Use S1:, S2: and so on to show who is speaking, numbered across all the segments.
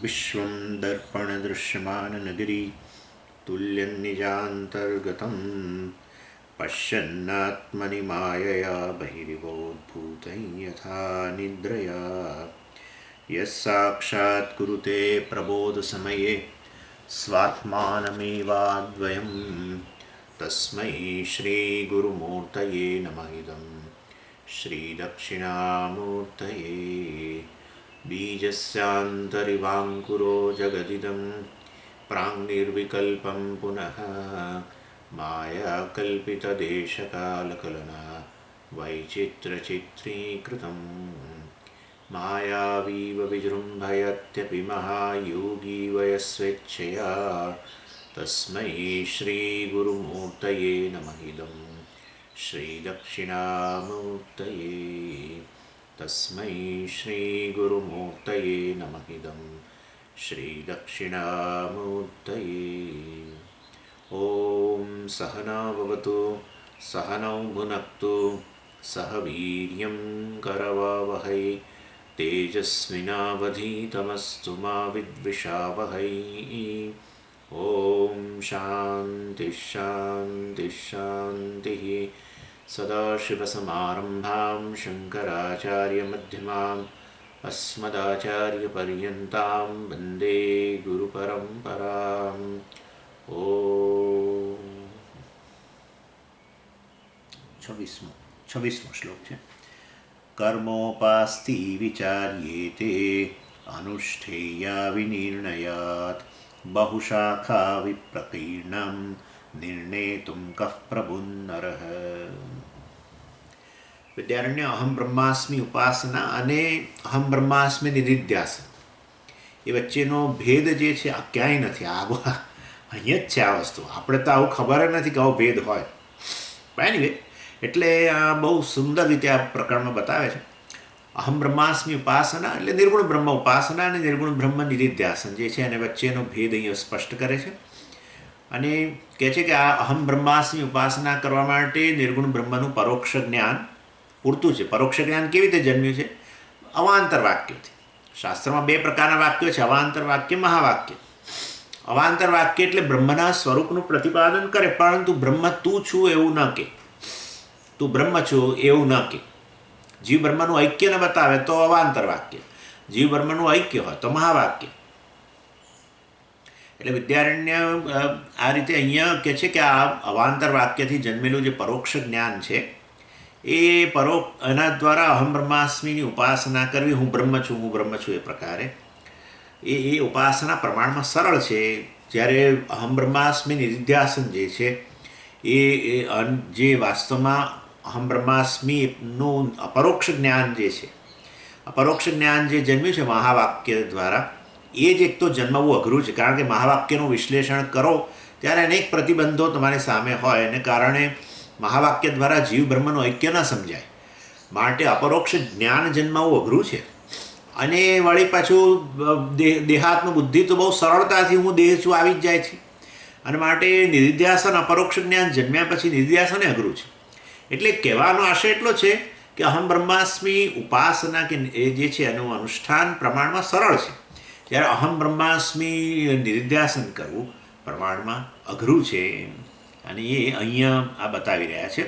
S1: विश्वं दर्पणदृश्यमाननगरी तुल्यन्निजान्तर्गतं पश्यन्नात्मनि मायया बहिरिवोद्भूतं यथा निद्रया यस्साक्षात् कुरुते प्रबोधसमये स्वात्मानमेवाद्वयं तस्मै श्रीगुरुमूर्तये नमः इदं श्रीदक्षिणामूर्तये बीजस्यान्तरिवाङ्कुरो जगदिदं प्राङ्निर्विकल्पं पुनः मायाकल्पितदेशकालकलना वैचित्र्यचित्रीकृतं मायावीव विजृम्भयत्यपि महायोगी वयस्वेच्छया तस्मै श्रीगुरुमूर्तये नमः इदं श्रीदक्षिणामूर्तये तस्मै श्रीगुरुमूर्तये नमः इदं श्रीदक्षिणामूर्तये। ॐ सहना भवतु सहनौ भुनक्तु सह वीर्यं करवावहै तेजस्विनावधीतमस्तु मा विद्विषावहै। ॐ शान्तिः शान्तिः शान्तिः। सदाशिवसमारम्भां शङ्कराचार्यमध्यमाम् अस्मदाचार्यपर्यन्तां वन्दे गुरुपरम्पराम्। ॐ 26મો શ્લોક છે. કર્મોપાસ્તિ વિચાર્યેતે અનુષ્ઠેયા વિનિર્ણયાત બહુશાખા વિપ્રકીર્ણમ નિર્ણેતુમ કઃ પ્રભુન્નરઃ. વિદ્યારણ્ય અહમ બ્રહ્માસ્મિ ઉપાસના અને અહમ બ્રહ્માસ્મિ નિધિધ્યાસન એ વચ્ચેનો ભેદ જે છે આ ક્યાંય નથી. અહીંયા જ છે આ વસ્તુ. આપણે તો આવું ખબર જ નથી કે આવો ભેદ હોય. એનીવે એટલે આ બહુ સુંદર રીતે આ પ્રકરણમાં બતાવે છે. અહમ બ્રહ્માસ્મિ ઉપાસના એટલે નિર્ગુણ બ્રહ્મ ઉપાસના અને નિર્ગુણ બ્રહ્મ નિધિધ્યાસન જે છે એને વચ્ચેનો ભેદ અહીંયા સ્પષ્ટ કરે છે અને કહે છે કે આ અહમ બ્રહ્માસ્મિ ઉપાસના કરવા માટે નિર્ગુણ બ્રહ્મનું પરોક્ષ જ્ઞાન પૂરતું છે. પરોક્ષ જ્ઞાન કેવી રીતે જન્મ્યું છે? અવાંતર વાક્યોથી. શાસ્ત્રમાં બે પ્રકારના વાક્યો છે, અવાંતર વાક્ય, મહાવાક્ય. અવાંતર વાક્ય એટલે બ્રહ્મના સ્વરૂપનું પ્રતિપાદન કરે, પરંતુ બ્રહ્મ તું છું એવું ન કે, તું બ્રહ્મ છું એવું ન કે. જીવ બ્રહ્મનું ઐક્ય ન બતાવે તો અવાંતર વાક્ય, જીવ બ્રહ્મનું ઐક્ય હોય તો મહાવાક્ય. એટલે વિદ્યારણ્ય આ રીતે અહીંયા કહે છે કે આ અવાંતર વાક્યથી જન્મેલું જે પરોક્ષ જ્ઞાન છે એ એના દ્વારા અહમ બ્રહ્માસ્મિની ઉપાસના કરવી, હું બ્રહ્મ છું એ પ્રકારે એ ઉપાસના પ્રમાણમાં સરળ છે. જ્યારે અહમ બ્રહ્માસ્મિ નિધિધ્યાસન જે છે એ જે વાસ્તવમાં અહમ બ્રહ્માસ્મિનું અપરોક્ષ જ્ઞાન જે છે, અપરોક્ષ જ્ઞાન જે જન્મ્યું છે મહાવાક્ય દ્વારા, એ જ એક તો જન્મવું અઘરું છે. કારણ કે મહાવાક્યનું વિશ્લેષણ કરો ત્યારે અનેક પ્રતિબંધો તમારી સામે હોય, એને કારણે મહાવાક્ય દ્વારા જીવ બ્રહ્મનું ઐક્ય ન સમજાય. માટે અપરોક્ષ જ્ઞાન જન્મવું અઘરું છે. અને વળી પાછું દેહાત્મ બુદ્ધિ તો બહુ સરળતાથી હું દેહ છું આવી જ જાય છે. અને માટે નિધિધ્યાસન અપરોક્ષ જ્ઞાન જન્મ્યા પછી નિધિધ્યાસન અઘરું છે. એટલે કહેવાનો આશય એટલો છે કે અહમ બ્રહ્માસ્મિ ઉપાસના કે એ જે છે એનું અનુષ્ઠાન પ્રમાણમાં સરળ છે, જ્યારે અહમ બ્રહ્માસ્મિ નિધિધ્યાસન કરવું પ્રમાણમાં અઘરું છે. અને એ અહીંયા આ બતાવી રહ્યા છે.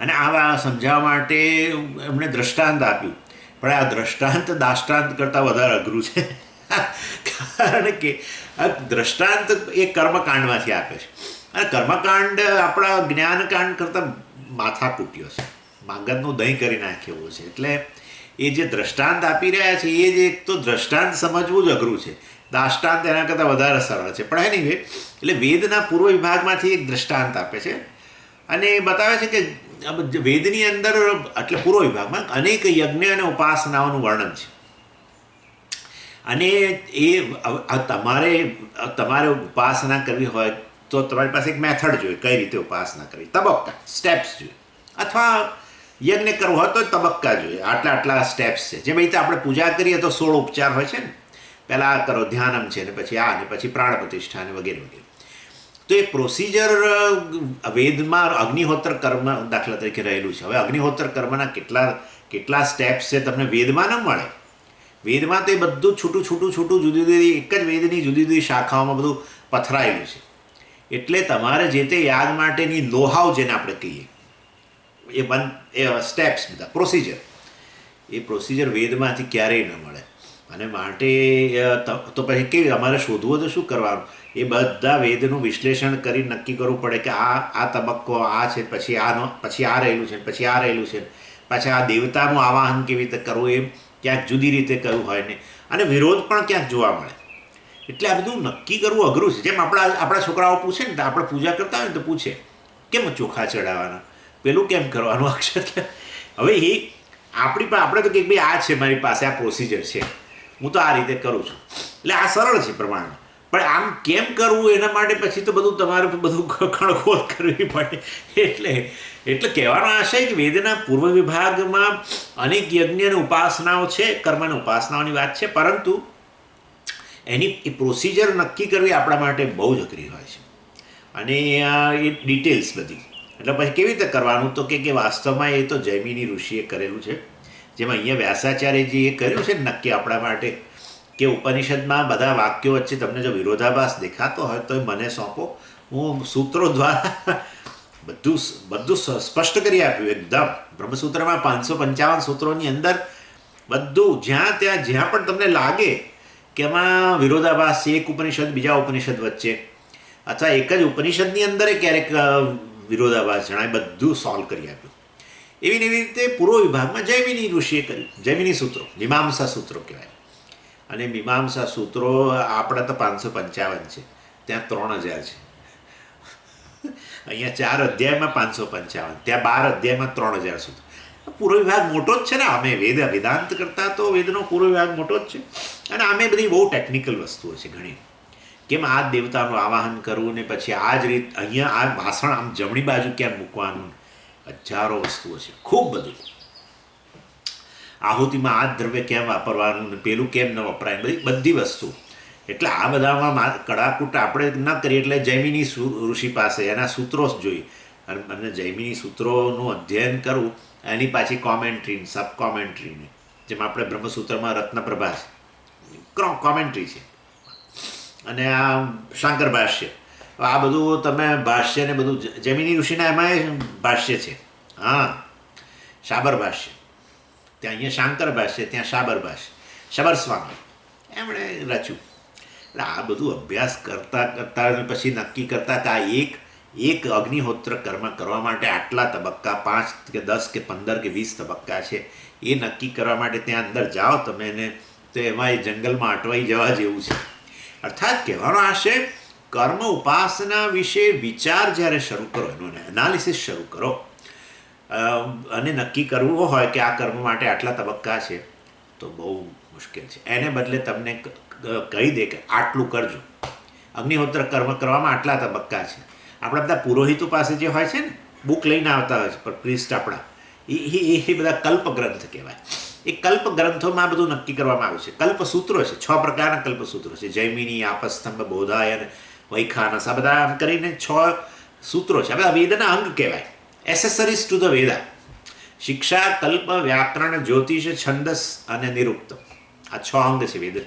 S1: અને આવા સમજાવવા માટે એમણે દ્રષ્ટાંત આપ્યું, પણ આ દ્રષ્ટાંત દાષ્ટાંત કરતાં વધારે અઘરું છે. કારણ કે આ દ્રષ્ટાંત એ કર્મકાંડમાંથી આપે છે, અને કર્મકાંડ આપણા જ્ઞાનકાંડ કરતાં માથા કૂટ્યો છે, માગદનું દહીં કરી નાખ્યું છે. એટલે એ જે દ્રષ્ટાંત આપી રહ્યા છે એ જ એક તો દ્રષ્ટાંત સમજવું જ અઘરું છે, દાષ્ટાંત એના કરતાં વધારે સરળ છે. પણ એની એટલે વેદના પૂર્વ વિભાગમાંથી એક દ્રષ્ટાંત આપે છે અને બતાવે છે કે વેદની અંદર એટલે પૂર્વ વિભાગમાં અનેક યજ્ઞ અને ઉપાસનાઓનું વર્ણન છે. અને એ તમારે ઉપાસના કરવી હોય તો તમારી પાસે એક મેથડ જોઈએ, કઈ રીતે ઉપાસના કરવી, તબક્કા, સ્ટેપ્સ જોઈએ. અથવા યજ્ઞ કરવો હોય તો તબક્કા જોઈએ, આટલા સ્ટેપ્સ છે. જેમ રીતે આપણે પૂજા કરીએ તો 16 ઉપચાર હોય છે ને, પહેલાં આ કરો ધ્યાનમ છે, ને પછી આ, ને પછી પ્રાણ પ્રતિષ્ઠા ને વગેરે વગેરે. તો એ પ્રોસિજર વેદમાં અગ્નિહોત્ર કર્મ દાખલા તરીકે રહેલું છે. હવે અગ્નિહોત્ર કર્મના કેટલા સ્ટેપ્સ છે તમને વેદમાં ન મળે. વેદમાં તો એ બધું છૂટું છૂટું છૂટું જુદી જુદી એક જ વેદની જુદી જુદી શાખાઓમાં બધું પથરાયેલું છે. એટલે તમારે જે તે યાદ માટેની નોહાવ જેને આપણે કહીએ એ સ્ટેપ્સ બધા પ્રોસિજર, એ પ્રોસિજર વેદમાંથી ક્યારેય ન મળે. અને માટે તો પછી કેવી અમારે શોધવું તો શું કરવાનું? એ બધા વેદનું વિશ્લેષણ કરી નક્કી કરવું પડે કે આ તબક્કો આ છે, પછી આ રહેલું છે, પછી આ રહેલું છે, પાછા આ દેવતાનું આવાહન કેવી રીતે કરવું એ ક્યાંક જુદી રીતે કરવું હોય ને, અને વિરોધ પણ ક્યાંક જોવા મળે. એટલે આ બધું નક્કી કરવું અઘરું છે. જેમ આપણા છોકરાઓ પૂછે ને, આપણે પૂજા કરતા હોય ને તો પૂછે કેમ ચોખા ચડાવવાના, પેલું કેમ કરવાનું, અક્ષર કેમ. હવે એ આપણે તો કે ભાઈ આ છે મારી પાસે, આ પ્રોસિજર છે, હું તો આ રીતે કરું છું, એટલે આ સરળ છે પ્રમાણ. પણ આમ કેમ કરવું એના માટે પછી તો બધું તમારે બધું ખણખોદ કરવી પડે. એટલે કહેવાનો આશય કે વેદના પૂર્વ વિભાગમાં અનેક યજ્ઞ અને ઉપાસનાઓ છે, કર્મ અને ઉપાસનાઓની વાત છે, પરંતુ એની એ પ્રોસિજર નક્કી કરવી આપણા માટે બહુ જ અઘરી હોય છે. અને એ ડિટેલ્સ બધી, એટલે પછી કેવી રીતે કરવાનું? તો કે વાસ્તવમાં એ તો જૈમિની ઋષિએ કરેલું છે. જેમાં અહીંયા વ્યાસાચાર્યજીએ કર્યું છે નક્કી આપણા માટે કે ઉપનિષદમાં બધા વાક્યો વચ્ચે તમને જો વિરોધાભાસ દેખાતો હોય તો મને સોંપો, હું સૂત્રો દ્વારા બધું સ્પષ્ટ કરી આપ્યું એકદમ. બ્રહ્મસૂત્રમાં 555 સૂત્રોની અંદર બધું જ્યાં પણ તમને લાગે કે એમાં વિરોધાભાસ છે એક ઉપનિષદ બીજા ઉપનિષદ વચ્ચે, અથવા એક જ ઉપનિષદની અંદર ક્યારેક વિરોધાભાસ જણાય, બધું સોલ્વ કરી આપ્યું. એવી રીતે પૂર્વ વિભાગમાં જૈમિની ઋષિએ કર્યું. જૈમિની સૂત્રો મીમાંસા સૂત્રો કહેવાય. અને મીમાંસા સૂત્રો આપણા તો 555 છે, ત્યાં 3000 છે. અહીંયા 4 અધ્યાયમાં 555, ત્યાં 12 અધ્યાયમાં 3000 સૂત્રો. પૂર્વ વિભાગ મોટો જ છે ને. અમે વેદાંત કરતા તો વેદનો પૂર્વ વિભાગ મોટો જ છે. અને આમે બધી બહુ ટેકનિકલ વસ્તુઓ છે ઘણી. કેમ આ દેવતાનું આવાહન કરવું ને પછી આ જ રીત અહીંયા આ વાસણ આમ જમણી બાજુ કેમ મૂકવાનું, હજારો વસ્તુઓ છે, ખૂબ બધું. આહુતિમાં આ દ્રવ્ય કેમ વાપરવાનું ને પેલું કેમ ન વપરાય, બધી વસ્તુ. એટલે આ બધામાં કડાકૂટ આપણે ન કરીએ. એટલે જૈમિની ઋષિ પાસે એના સૂત્રો જોઈ અને જૈમિની સૂત્રોનું અધ્યયન કરવું, એની પાછી કોમેન્ટ્રી, સબ કોમેન્ટ્રીને, જેમ આપણે બ્રહ્મસૂત્રમાં રત્નપ્રભા છે, કોમેન્ટ્રી છે, અને આ શાંકર ભાષ્ય. આ બધું તમે ભાષ્ય ને બધું જૈમિની ઋષિના એમાં ભાષ્ય છે. હા, શાબર ભાષ્ય, ત્યાં અહીંયા શાંકર ભાષ્ય, ત્યાં શાબર ભાષ્ય, શબર સ્વામી એમણે રચ્યું. એટલે આ બધું અભ્યાસ કરતાં પછી નક્કી કરતા કે આ એક અગ્નિહોત્ર કર્મ કરવા માટે આટલા તબક્કા, 5 કે 10 કે 15 કે 20 તબક્કા છે, એ નક્કી કરવા માટે ત્યાં અંદર જાઓ તમે ને તો એમાં એ જંગલમાં અટવાઈ જવા જેવું છે. અર્થાત કહેવાનો આશય, કર્મ ઉપાસના વિશે વિચાર જ્યારે શરૂ કરો, એનું એનાલિસિસ શરૂ કરો અને નક્કી કરવું હોય કે આ કર્મ માટે આટલા તબક્કા છે, તો બહુ મુશ્કેલ છે. એને બદલે તમને કહી દે કે આટલું કરજો. અગ્નિહોત્ર કર્મ કરવામાં આટલા તબક્કા છે. આપણા બધા પુરોહિતો પાસે જે હોય છે ને, બુક લઈને આવતા હોય છે, પણ પ્રિસ્ટ આપણા એ બધા કલ્પગ્રંથ કહેવાય. એ કલ્પ ગ્રંથોમાં બધું નક્કી કરવામાં આવ્યું છે. કલ્પસૂત્રો છે, 6 પ્રકારના કલ્પસૂત્રો છે. જૈમિની, આપસ્તંભ, બોધાયન, વૈખાનસ, આ બધા આમ કરીને 6 સૂત્રો છે. આ બધા વેદના અંગ કહેવાય, એસેસરીઝ ટુ ધ વેદા. શિક્ષા, કલ્પ, વ્યાકરણ, જ્યોતિષ, છંદસ અને નિરુક્ત, આ 6 અંગ છે.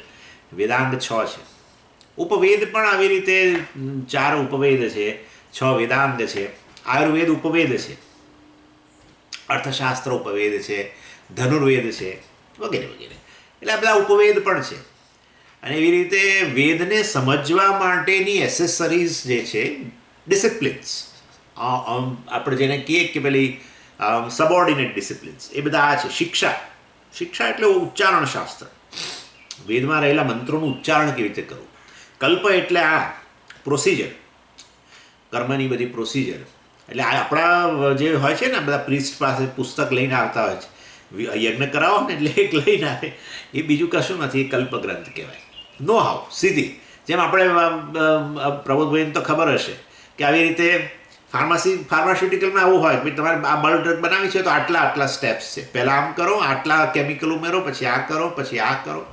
S1: વેદાંગ 6 છે. ઉપવેદ પણ આવી રીતે 4 ઉપવેદ છે, 6 વેદાંગ છે. આયુર્વેદ ઉપવેદ છે, અર્થશાસ્ત્ર ઉપવેદ છે, ધનુર્વેદ છે, વગેરે વગેરે. એટલે આ બધા ઉપવેદ પણ છે. અને એવી રીતે વેદને સમજવા માટેની એસેસરીઝ જે છે, ડિસિપ્લિન્સ, આપણે જેને કહીએ કે પેલી સબઓર્ડિનેટ ડિસિપ્લિન્સ, એ બધા આ છે. શિક્ષા એટલે ઉચ્ચારણ શાસ્ત્ર, વેદમાં રહેલા મંત્રોનું ઉચ્ચારણ કેવી રીતે કરવું. કલ્પ એટલે આ પ્રોસિજર, કર્મની બધી પ્રોસિજર. એટલે આ આપણા જે હોય છે ને, બધા પ્રિસ્ટ પાસે પુસ્તક લઈને આવતા હોય છે, યજ્ઞ કરાવો ને એટલે એક લઈને આવે, એ બીજું કશું નથી, એ કલ્પગ્રંથ કહેવાય. નો હાવ સીધી. જેમ આપણે પ્રબોધભાઈને તો ખબર હશે કે આવી રીતે ફાર્માસ્યુટિકલમાં આવું હોય કે તમારે આ બળ ડ્રગ બનાવી છે તો આટલા સ્ટેપ્સ છે, પહેલાં આમ કરો, આટલા કેમિકલ ઉમેરો, પછી આ કરો, પછી આ કરો.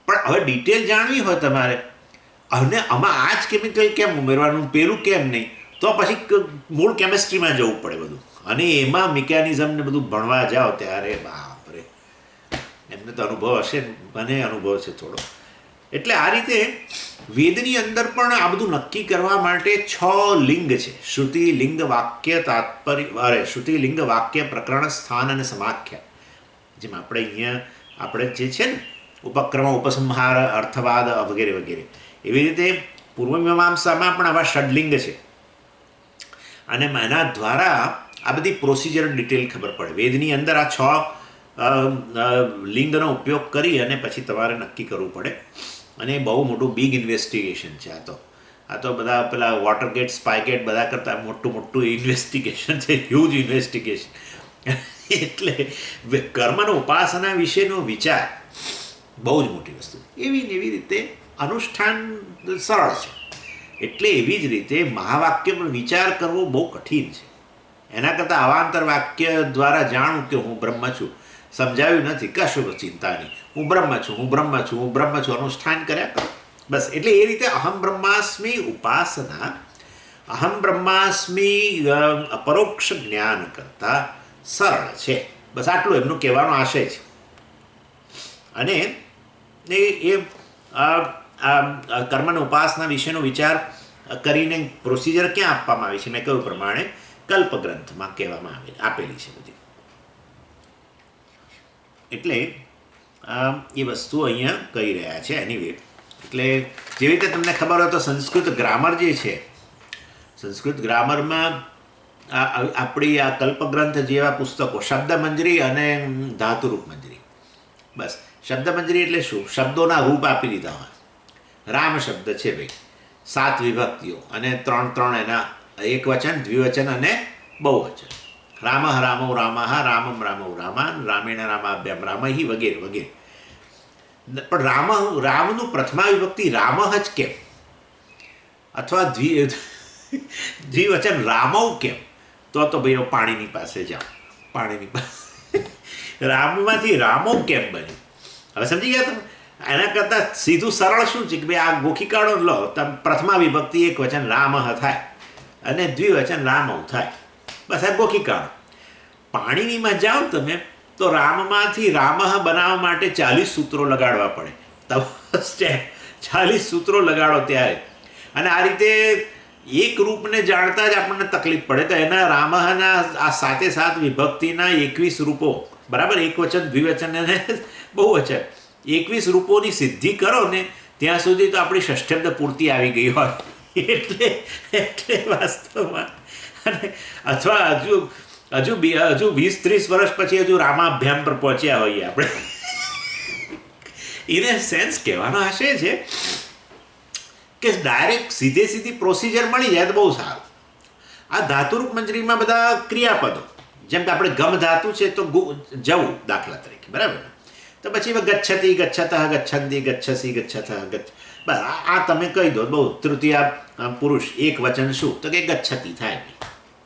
S1: પણ હવે ડિટેલ જાણવી હોય તમારે, અને આમાં આ જ કેમિકલ કેમ ઉમેરવાનું, પેલું કેમ નહીં, તો પછી મૂળ કેમિસ્ટ્રીમાં જવું પડે બધું. અને એમાં મિકેનિઝમને બધું ભણવા જાઓ ત્યારે બાપરે, એમને તો અનુભવ હશે, મને અનુભવ છે થોડો. એટલે આ રીતે વેદની અંદર પણ આ બધું નક્કી કરવા માટે 6 લિંગ છે. શ્રુતિ, લિંગ, વાક્ય, તાત્પર્ય, શ્રુતિ, લિંગ, વાક્ય, પ્રકરણ, સ્થાન અને સમાખ્યા. જેમ આપણે અહીંયા આપણે જે છે ને ઉપક્રમ, ઉપસંહાર, અર્થવાદ વગેરે વગેરે, એવી રીતે પૂર્વમીમાંસામાં પણ આવા ષડલિંગ છે. અને એના દ્વારા આ બધી પ્રોસિજર ડિટેલ ખબર પડે. વેદની અંદર આ 6 લિંગનો ઉપયોગ કરી અને પછી તમારે નક્કી કરવું પડે. અને બહુ મોટું બિગ ઇન્વેસ્ટિગેશન છે આ તો બધા પેલા વોટરગેટ, સ્પાયગેટ બધા કરતાં મોટું ઇન્વેસ્ટિગેશન છે, હ્યુજ ઇન્વેસ્ટિગેશન. એટલે કર્મનો ઉપાસના વિશેનો વિચાર બહુ જ મોટી વસ્તુ. એવી રીતે અનુષ્ઠાન સરળ છે. એટલે એવી જ રીતે મહાવાક્ય પર વિચાર કરવો બહુ કઠિન છે. એના કરતાં અવાંતર વાક્ય દ્વારા જાણું કે હું બ્રહ્મ છું, સમજાવ્યું નથી, કશું ચિંતા નહીં, હું બ્રહ્મ છું, હું બ્રહ્મ છું, હું બ્રહ્મ છું, અનુષ્ઠાન કર્યા કરો બસ. એટલે એ રીતે અહમ બ્રહ્માસ્મિ ઉપાસના અહમ બ્રહ્માસ્મિ પરોક્ષ જ્ઞાન કરતાં સરળ છે. બસ આટલું એમનું કહેવાનો આશય છે. અને એ કર્મની ઉપાસના વિશેનો વિચાર કરીને પ્રોસિજર ક્યાં આપવામાં આવી છે? મેં કહ્યું પ્રમાણે કલ્પગ્રંથમાં કહેવામાં આપેલી છે બધી. એટલે એ વસ્તુ અહીંયા કહી રહ્યા છે. એનીવે, એટલે જેવી રીતે તમને ખબર હોય તો સંસ્કૃત ગ્રામર જે છે, સંસ્કૃત ગ્રામરમાં આપણી આ કલ્પગ્રંથ જેવા પુસ્તકો, શબ્દમંજરી અને ધાતુરૂપ મંજરી. બસ શબ્દમંજરી એટલે શું? શબ્દોના રૂપ આપી દીધા હોય. રામ શબ્દ છે ભાઈ, 7 વિભક્તિઓ અને 3 એના એક વચન, દ્વિવચન અને બહુવચન. રામ રામો રામઃ, રામમ રામો રામાન, રામેણ રામાભ્યામ રામહિ વગેરે વગેરે. પણ રામનું પ્રથમા વિભક્તિ રામઃ જ કેમ? અથવા દ્વિવચન રામૌ કેમ? તો ભાઈ પાણીની પાસે જાઓ, પાણીની પાસે રામમાંથી રામૌ કેમ બન્યું? હવે સમજી ગયા તમે? એના કરતાં સીધું સરળ શું છે કે ભાઈ આ ગોખી કાઢો લો, તમે પ્રથમા વિભક્તિ એક વચન રામઃ થાય અને દ્વિવચન રામૌ થાય. બસ આ ગોખી કાઢો. પાણીનીમાં જાઓ તમે તો રામમાંથી રામઃ બનાવવા માટે 40 સૂત્રો લગાડવા પડે. તમે 40 સૂત્રો લગાડો ત્યારે. અને આ રીતે એક રૂપને જાણતા જ આપણને તકલીફ પડે. તો એના રામઃના આ 7 વિભક્તિના 21 રૂપો, બરાબર, એક વચન, દ્વિવચન અને બહુવચન, 21 રૂપોની સિદ્ધિ કરો ને ત્યાં સુધી તો આપણી ષષ્ઠબ્દ પૂર્તિ આવી ગઈ હોય. એટલે વાસ્તવમાં અથવા હજુ 20-30 વર્ષ પછી હજુ રામાભ્યામ પર પહોંચ્યા હોઈએ આપણે. ઇન એ સેન્સ કહેવાનો આશય છે કે ડાયરેક્ટ સીધી પ્રોસિજર મળી જાય તો બહુ સારું. આ ધાતુરૂપ મંજરીમાં બધા ક્રિયાપદો, જેમ કે આપણે ગમ ધાતુ છે તો જવું દાખલા તરીકે, બરાબર. તો પછી ગચ્છતિ, ગચ્છતઃ, ગચ્છન્તિ, ગચ્છસી, ગચ્છતઃ, બસ આ તમે કહી દો. બહુ તૃતીય પુરુષ એક વચન શું? તો કે ગચ્છતિ થાય.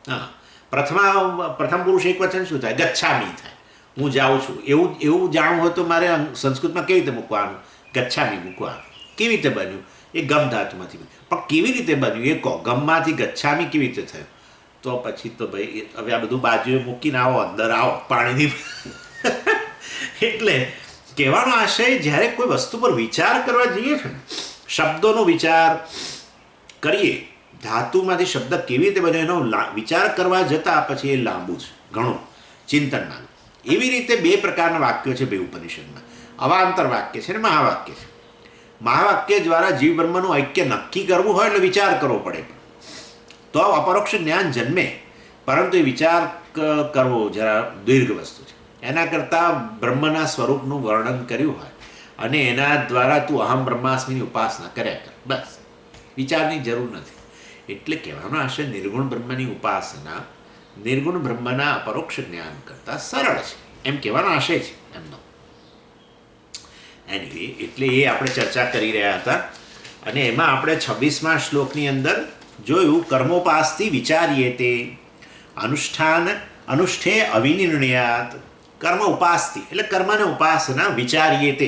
S1: હા, પ્રથમ પુરુષ એક વચન શું થાય? ગચ્છામી થાય, હું જાઉં છું. એવું જાણવું હોય તો મારે સંસ્કૃતમાં કેવી રીતે મૂકવાનું? ગચ્છામી મૂકવાનું. કેવી રીતે બન્યું? એ ગમ ધાતુમાંથી. પણ કેવી રીતે બન્યું એ કહો. ગમમાંથી ગચ્છામી કેવી રીતે થયું? તો પછી તો ભાઈ હવે આ બધું બાજુએ મૂકીને આવો, અંદર આવો પાણીની. એટલે કહેવાનો આશય, જ્યારે કોઈ વસ્તુ પર વિચાર કરવા જઈએ છે, શબ્દોનો વિચાર કરીએ, ધાતુમાંથી શબ્દ કેવી રીતે બને એનો વિચાર કરવા જતાં પછી એ લાંબુ છે, ઘણું ચિંતનના. એવી રીતે 2 પ્રકારના વાક્યો છે બે ઉપનિષદમાં. અવાંતર વાક્ય છે અને મહાવાક્ય છે. મહાવાક્ય દ્વારા જીવ બ્રહ્મનું ઐક્ય નક્કી કરવું હોય એટલે વિચાર કરવો પડે, તો અપરોક્ષ જ્ઞાન જન્મે. પરંતુ એ વિચાર કરવો જરા દીર્ઘ વસ્તુ છે. એના કરતાં બ્રહ્મના સ્વરૂપનું વર્ણન કર્યું હોય અને એના દ્વારા તું અહમ બ્રહ્માસ્મિની ઉપાસના કર્યા કર, બસ. વિચારની જરૂર નથી. એટલે કહેવાનો આશય નિર્ગુણ બ્રહ્મની ઉપાસના નિર્ગુણ બ્રહ્મના અપરોક્ષ જ્ઞાન કરતાં સરળ છે, એમ કહેવાનો આશય છે એમનો. એનીવે, એટલે એ આપણે ચર્ચા કરી રહ્યા હતા. અને એમાં આપણે 26મા શ્લોકની અંદર જોયું, કર્મોપાસથી વિચારીએ તે અનુષ્ઠે અવિનિર્ણયાત. કર્મ ઉપાસથી એટલે કર્મને ઉપાસના, વિચારીએ તે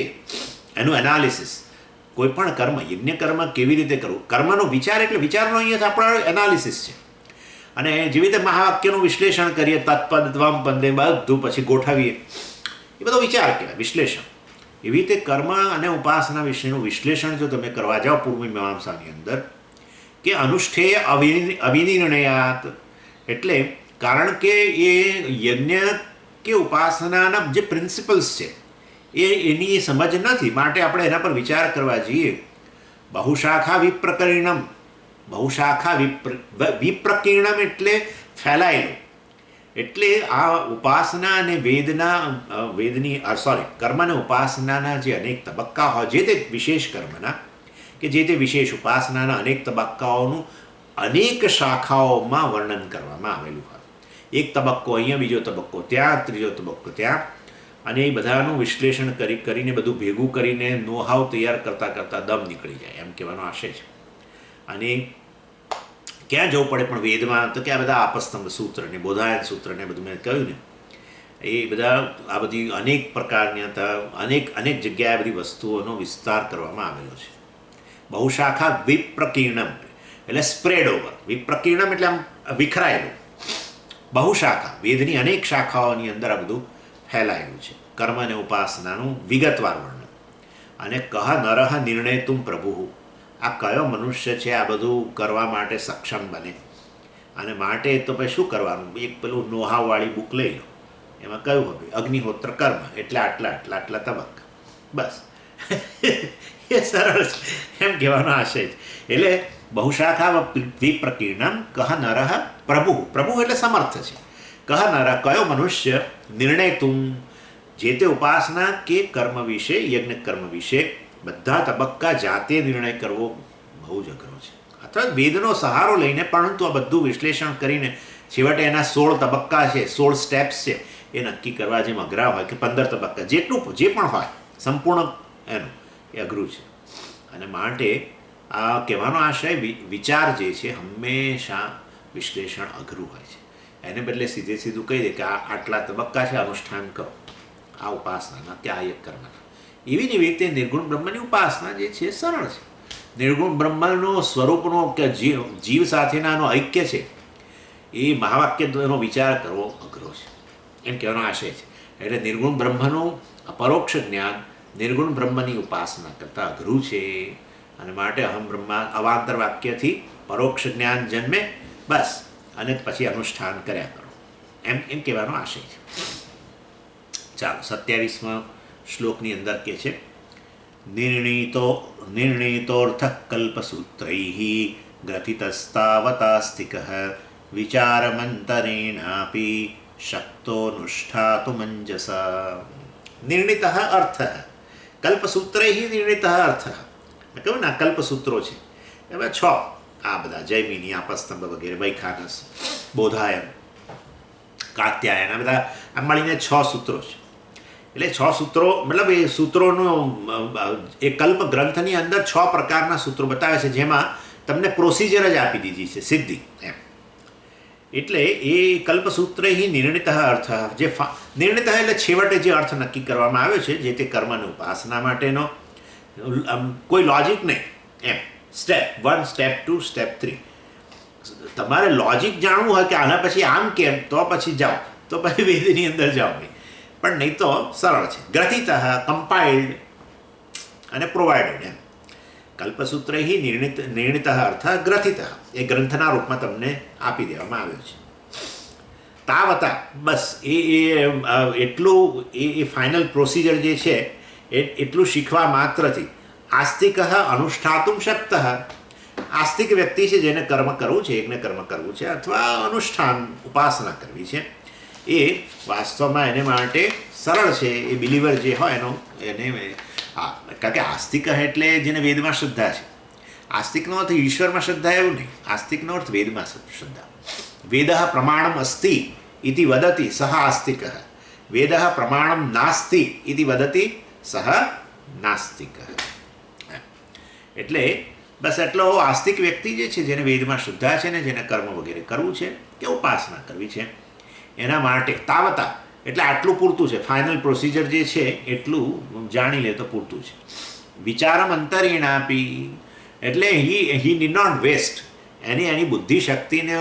S1: એનું એનાલિસિસ. કોઈ પણ કર્મ, યજ્ઞ કર્મ કેવી રીતે કરવું, કર્મનો વિચાર એટલે વિચારનો અહીંયા આપણો એનાલિસિસ છે. અને જેવી રીતે મહાવાક્યનું વિશ્લેષણ કરીએ, તત્પદ, ત્વમ, પદે બધું પછી ગોઠવીએ, એ બધો વિચાર કહેવાય, વિશ્લેષણ. એવી રીતે કર્મ અને ઉપાસના વિશેનું વિશ્લેષણ જો તમે કરવા જાઓ પૂર્વમીમાંસાની અંદર, કે અનુષ્ઠેય અવિનિર્ણયાત, એટલે કારણ કે એ યજ્ઞ કે ઉપાસનાના જે પ્રિન્સિપલ્સ છે એની સમજ નથી, માટે આપણે એના પર વિચાર કરવા જઈએ. બહુશાખા વિપ્રકીર્ણમ, બહુશાખા વિપ્રકીર્ણમ એટલે ફેલાયેલું. એટલે આ ઉપાસના અને કર્મ અને ઉપાસનાના જે અનેક તબક્કા હોય, જે તે વિશેષ કર્મના કે જે તે વિશેષ ઉપાસનાના અનેક તબક્કાઓનું અનેક શાખાઓમાં વર્ણન કરવામાં આવેલું હોય. એક તબક્કો અહીંયા, બીજો તબક્કો ત્યાં, ત્રીજો તબક્કો ત્યાં, અને એ બધાનું વિશ્લેષણ કરીને બધું ભેગું કરીને નોહાવ તૈયાર કરતાં કરતાં દમ નીકળી જાય, એમ કહેવાનો આશય છે. અને ક્યાં જવું પડે પણ વેદમાં, તો કે આ બધા આપસ્તંભ સૂત્ર ને બોધાયન સૂત્ર ને બધું મેં કહ્યું ને, એ બધા આ બધી અનેક પ્રકારની અનેક જગ્યાએ બધી વસ્તુઓનો વિસ્તાર કરવામાં આવેલો છે. બહુશાખા વિપ્રકીર્ણમ એટલે સ્પ્રેડ ઓવર, વિપ્રકીર્ણમ એટલે આમ વિખરાયેલું. બહુશાખા વેદની અનેક શાખાઓની અંદર આ બધું ફેલાયેલું છે, કર્મ અને ઉપાસનાનું વિગતવાર વર્ણન. અને કહ નરહ નિર્ણયતુમ પ્રભુ, આ કયો મનુષ્ય છે આ બધું કરવા માટે સક્ષમ બને, અને માટે તો પછી શું કરવાનું, એક પેલું નોહાવાળી બુક લઈ લો, એમાં કયું હોય અગ્નિહોત્ર કર્મ એટલે આટલા તબક્કા, બસ. એ સરળ છે એમ કહેવાનો આશય છે. એટલે બહુશાખા વિપ્રકીર્ણમ કહ નરહ પ્રભુ, પ્રભુ એટલે સમર્થ છે. કહ નરહ કયો મનુષ્ય, નિર્ણય તું જે તે ઉપાસના કે કર્મ વિશે, યજ્ઞ કર્મ વિશે બધા તબક્કા જાતે નિર્ણય કરવો બહુ જ અઘરો છે. અથવા વેદનો સહારો લઈને, પરંતુ આ બધું વિશ્લેષણ કરીને છેવટે એના 16 તબક્કા છે, 16 સ્ટેપ્સ છે, એ નક્કી કરવા જેમ અઘરા હોય કે 15 તબક્કા, જેટલું જે પણ હોય સંપૂર્ણ એનું એ અઘરું છે. અને માટે આ કહેવાનો આશય વિચાર જે છે હંમેશા વિશ્લેષણ અઘરું હોય છે. એને બદલે સીધું કહી દે કે આટલા તબક્કા છે, અનુષ્ઠાન કરો આ ઉપાસનાના કે આ એક કર્મના. એવી જ રીતે નિર્ગુણ બ્રહ્મની ઉપાસના જે છે સરળ છે. નિર્ગુણ બ્રહ્મનો સ્વરૂપનો કે જીવ સાથેનાનો ઐક્ય છે, એ મહાવાક્યનો વિચાર કરવો અઘરો છે, એમ કહેવાનો આશય છે. એટલે નિર્ગુણ બ્રહ્મનું પરોક્ષ જ્ઞાન નિર્ગુણ બ્રહ્મની ઉપાસના કરતાં અઘરું છે. અને માટે અહમ બ્રહ્મા અવાંતર વાક્યથી પરોક્ષ જ્ઞાન જન્મે, બસ, અને પછી અનુષ્ઠાન કર્યા કરો, એમ કહેવાનો આશય છે. ચાલો 27મા શ્લોકની અંદર કહે છે, નિર્ણિતોર્થ કલ્પસૂત્રૈઃ ગ્રથિતસ્તાવતાસ્તિકઃ વિચારમંતરેણાપી શક્તોનુષ્ઠાતુ મંજસા. નિર્ણિતઃ અર્થઃ કલ્પસૂત્રૈઃ નિર્ણિતઃ અર્થઃ. મેં કહ્યું ને આ કલ્પસૂત્રો છે, એમાં 6 આ બધા જૈમિની, આપસ્તંભ વગેરે, વૈખાનસ, બોધાયન, કાત્યાયન, આ બધા આમ મળીને 6 સૂત્રો છે. એટલે 6 સૂત્રો, મતલબ એ સૂત્રોનો એ કલ્પ ગ્રંથની અંદર 6 પ્રકારના સૂત્રો બતાવે છે, જેમાં તમને પ્રોસિજર જ આપી દીધી છે સીધી એમ. એટલે એ કલ્પસૂત્ર નિર્ણિત અર્થ, જે નિર્ણિત એટલે છેવટે જે અર્થ નક્કી કરવામાં આવ્યો છે જે તે કર્મની ઉપાસના માટેનો, કોઈ લોજિક નહીં એમ. Step 1, step 2, step 3. તમારે લોજિક જાણવું હોય કે આના પછી આમ કેમ, તો પછી જાઓ, તો પછી વેદની અંદર જાઓ ભાઈ, પણ નહીં તો સરળ છે. ગ્રથિત, કમ્પાઇલ્ડ અને પ્રોવાઇડેડ એમ. કલ્પસૂત્ર નિર્ણિત અર્થ ગ્રથિત, એ ગ્રંથના રૂપમાં તમને આપી દેવામાં આવ્યો છે. તાવતા, બસ એટલું એ ફાઇનલ પ્રોસિજર જે છે એટલું શીખવા માત્રથી આસ્તિક અનુષ્ઠાતુમ શક્ત. આસ્તિક વ્યક્તિ છે જેને કર્મ કરવું છે, યજ્ઞ કર્મ કરવું છે, અથવા અનુષ્ઠાન ઉપાસના કરવી છે, એ વાસ્તવમાં એને માટે સરળ છે. એ બિલીવર જે હોય એને કારણ કે આસ્તિક એટલે જેને વેદમાં શ્રદ્ધા છે. આસ્તિકનો અર્થ ઈશ્વરમાં શ્રદ્ધા એવું નહીં, આસ્તિકનો અર્થ વેદમાં શ્રદ્ધા. વેદ પ્રમાણમ અસ્તિ ઇતિ વદતિ સહ આસ્તિક, વેદ પ્રમાણમ નાસ્તિ ઇતિ વદતિ સહ નાસ્તિક. એટલે બસ એટલો આસ્તિક વ્યક્તિ જે છે જેને વેદમાં શ્રદ્ધા છે ને જેને કર્મ વગેરે કરવું છે કે ઉપાસના કરવી છે, એના માટે તાવતા એટલે આટલું પૂરતું છે. ફાઇનલ પ્રોસિજર જે છે એટલું જાણી લે તો પૂરતું છે. વિચારમ અંતરેણાપી એટલે હી ડીડ નોટ વેસ્ટ, એની બુદ્ધિ શક્તિને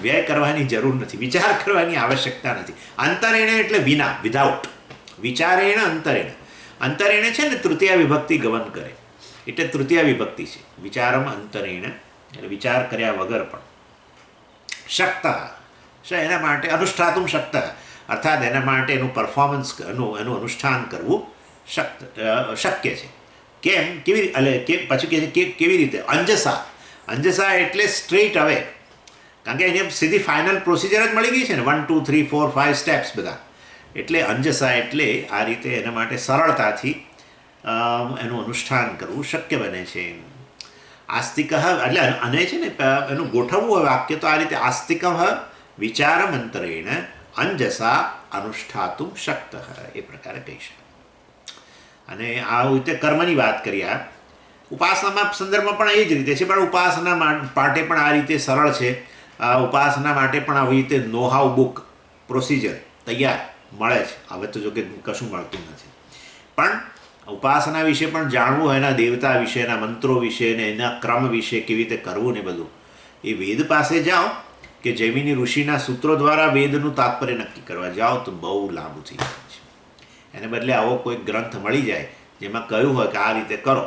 S1: વ્યય કરવાની જરૂર નથી, વિચાર કરવાની આવશ્યકતા નથી. અંતરેણે એટલે વિના, વિધાઉટ, વિચારેણ અંતરેણ. અંતરેણ છે ને તૃતીય વિભક્તિ ગમન કરે, એટલે તૃતીય વિભક્તિ છે. વિચારમ અંતરેણ એટલે વિચાર કર્યા વગર પણ. શક્ત એના માટે અનુષ્ઠાતું શક્ત અર્થાત એના માટે એનું પરફોર્મન્સ એનું અનુષ્ઠાન કરવું શક્ય છે. કેમ? કેવી એટલે કે પછી કહે છે કે કેવી રીતે? અંજસા એટલે સ્ટ્રેટ અવે, કારણ કે એને સીધી ફાઇનલ પ્રોસિજર જ મળી ગઈ છે ને, 1 2 3 4 5 સ્ટેપ્સ બધા. એટલે અંજસા એટલે આ રીતે એના માટે સરળતાથી એનું અનુષ્ઠાન કરવું શક્ય બને છે. આસ્તિક એટલે અને છે ને એનું ગોઠવવું હોય વાક્ય તો આ રીતે આસ્તિક વિચારમ અંતરેણ અંજસા અનુષ્ઠાતું શક્ત એ પ્રકારે કહી શકાય. અને આ રીતે કર્મની વાત કરીએ. ઉપાસનામાં સંદર્ભમાં પણ એ જ રીતે છે, પણ ઉપાસના માટે પણ આ રીતે સરળ છે. ઉપાસના માટે પણ આવી રીતે નો હાઉ બુક પ્રોસિજર તૈયાર મળે છે. હવે તો જો કે કશું મળતું નથી, પણ ઉપાસના વિશે પણ જાણવું હોય, એના દેવતા વિશે, એના મંત્રો વિશે ને એના ક્રમ વિશે કેવી રીતે કરવું ને બધું, એ વેદ પાસે જાઓ કે જૈમિની ઋષિના સૂત્રો દ્વારા વેદનું તાત્પર્ય નક્કી કરવા જાઓ તો બહુ લાંબુ થઈ જાય છે. એને બદલે આવો કોઈ ગ્રંથ મળી જાય જેમાં કહ્યું હોય કે આ રીતે કરો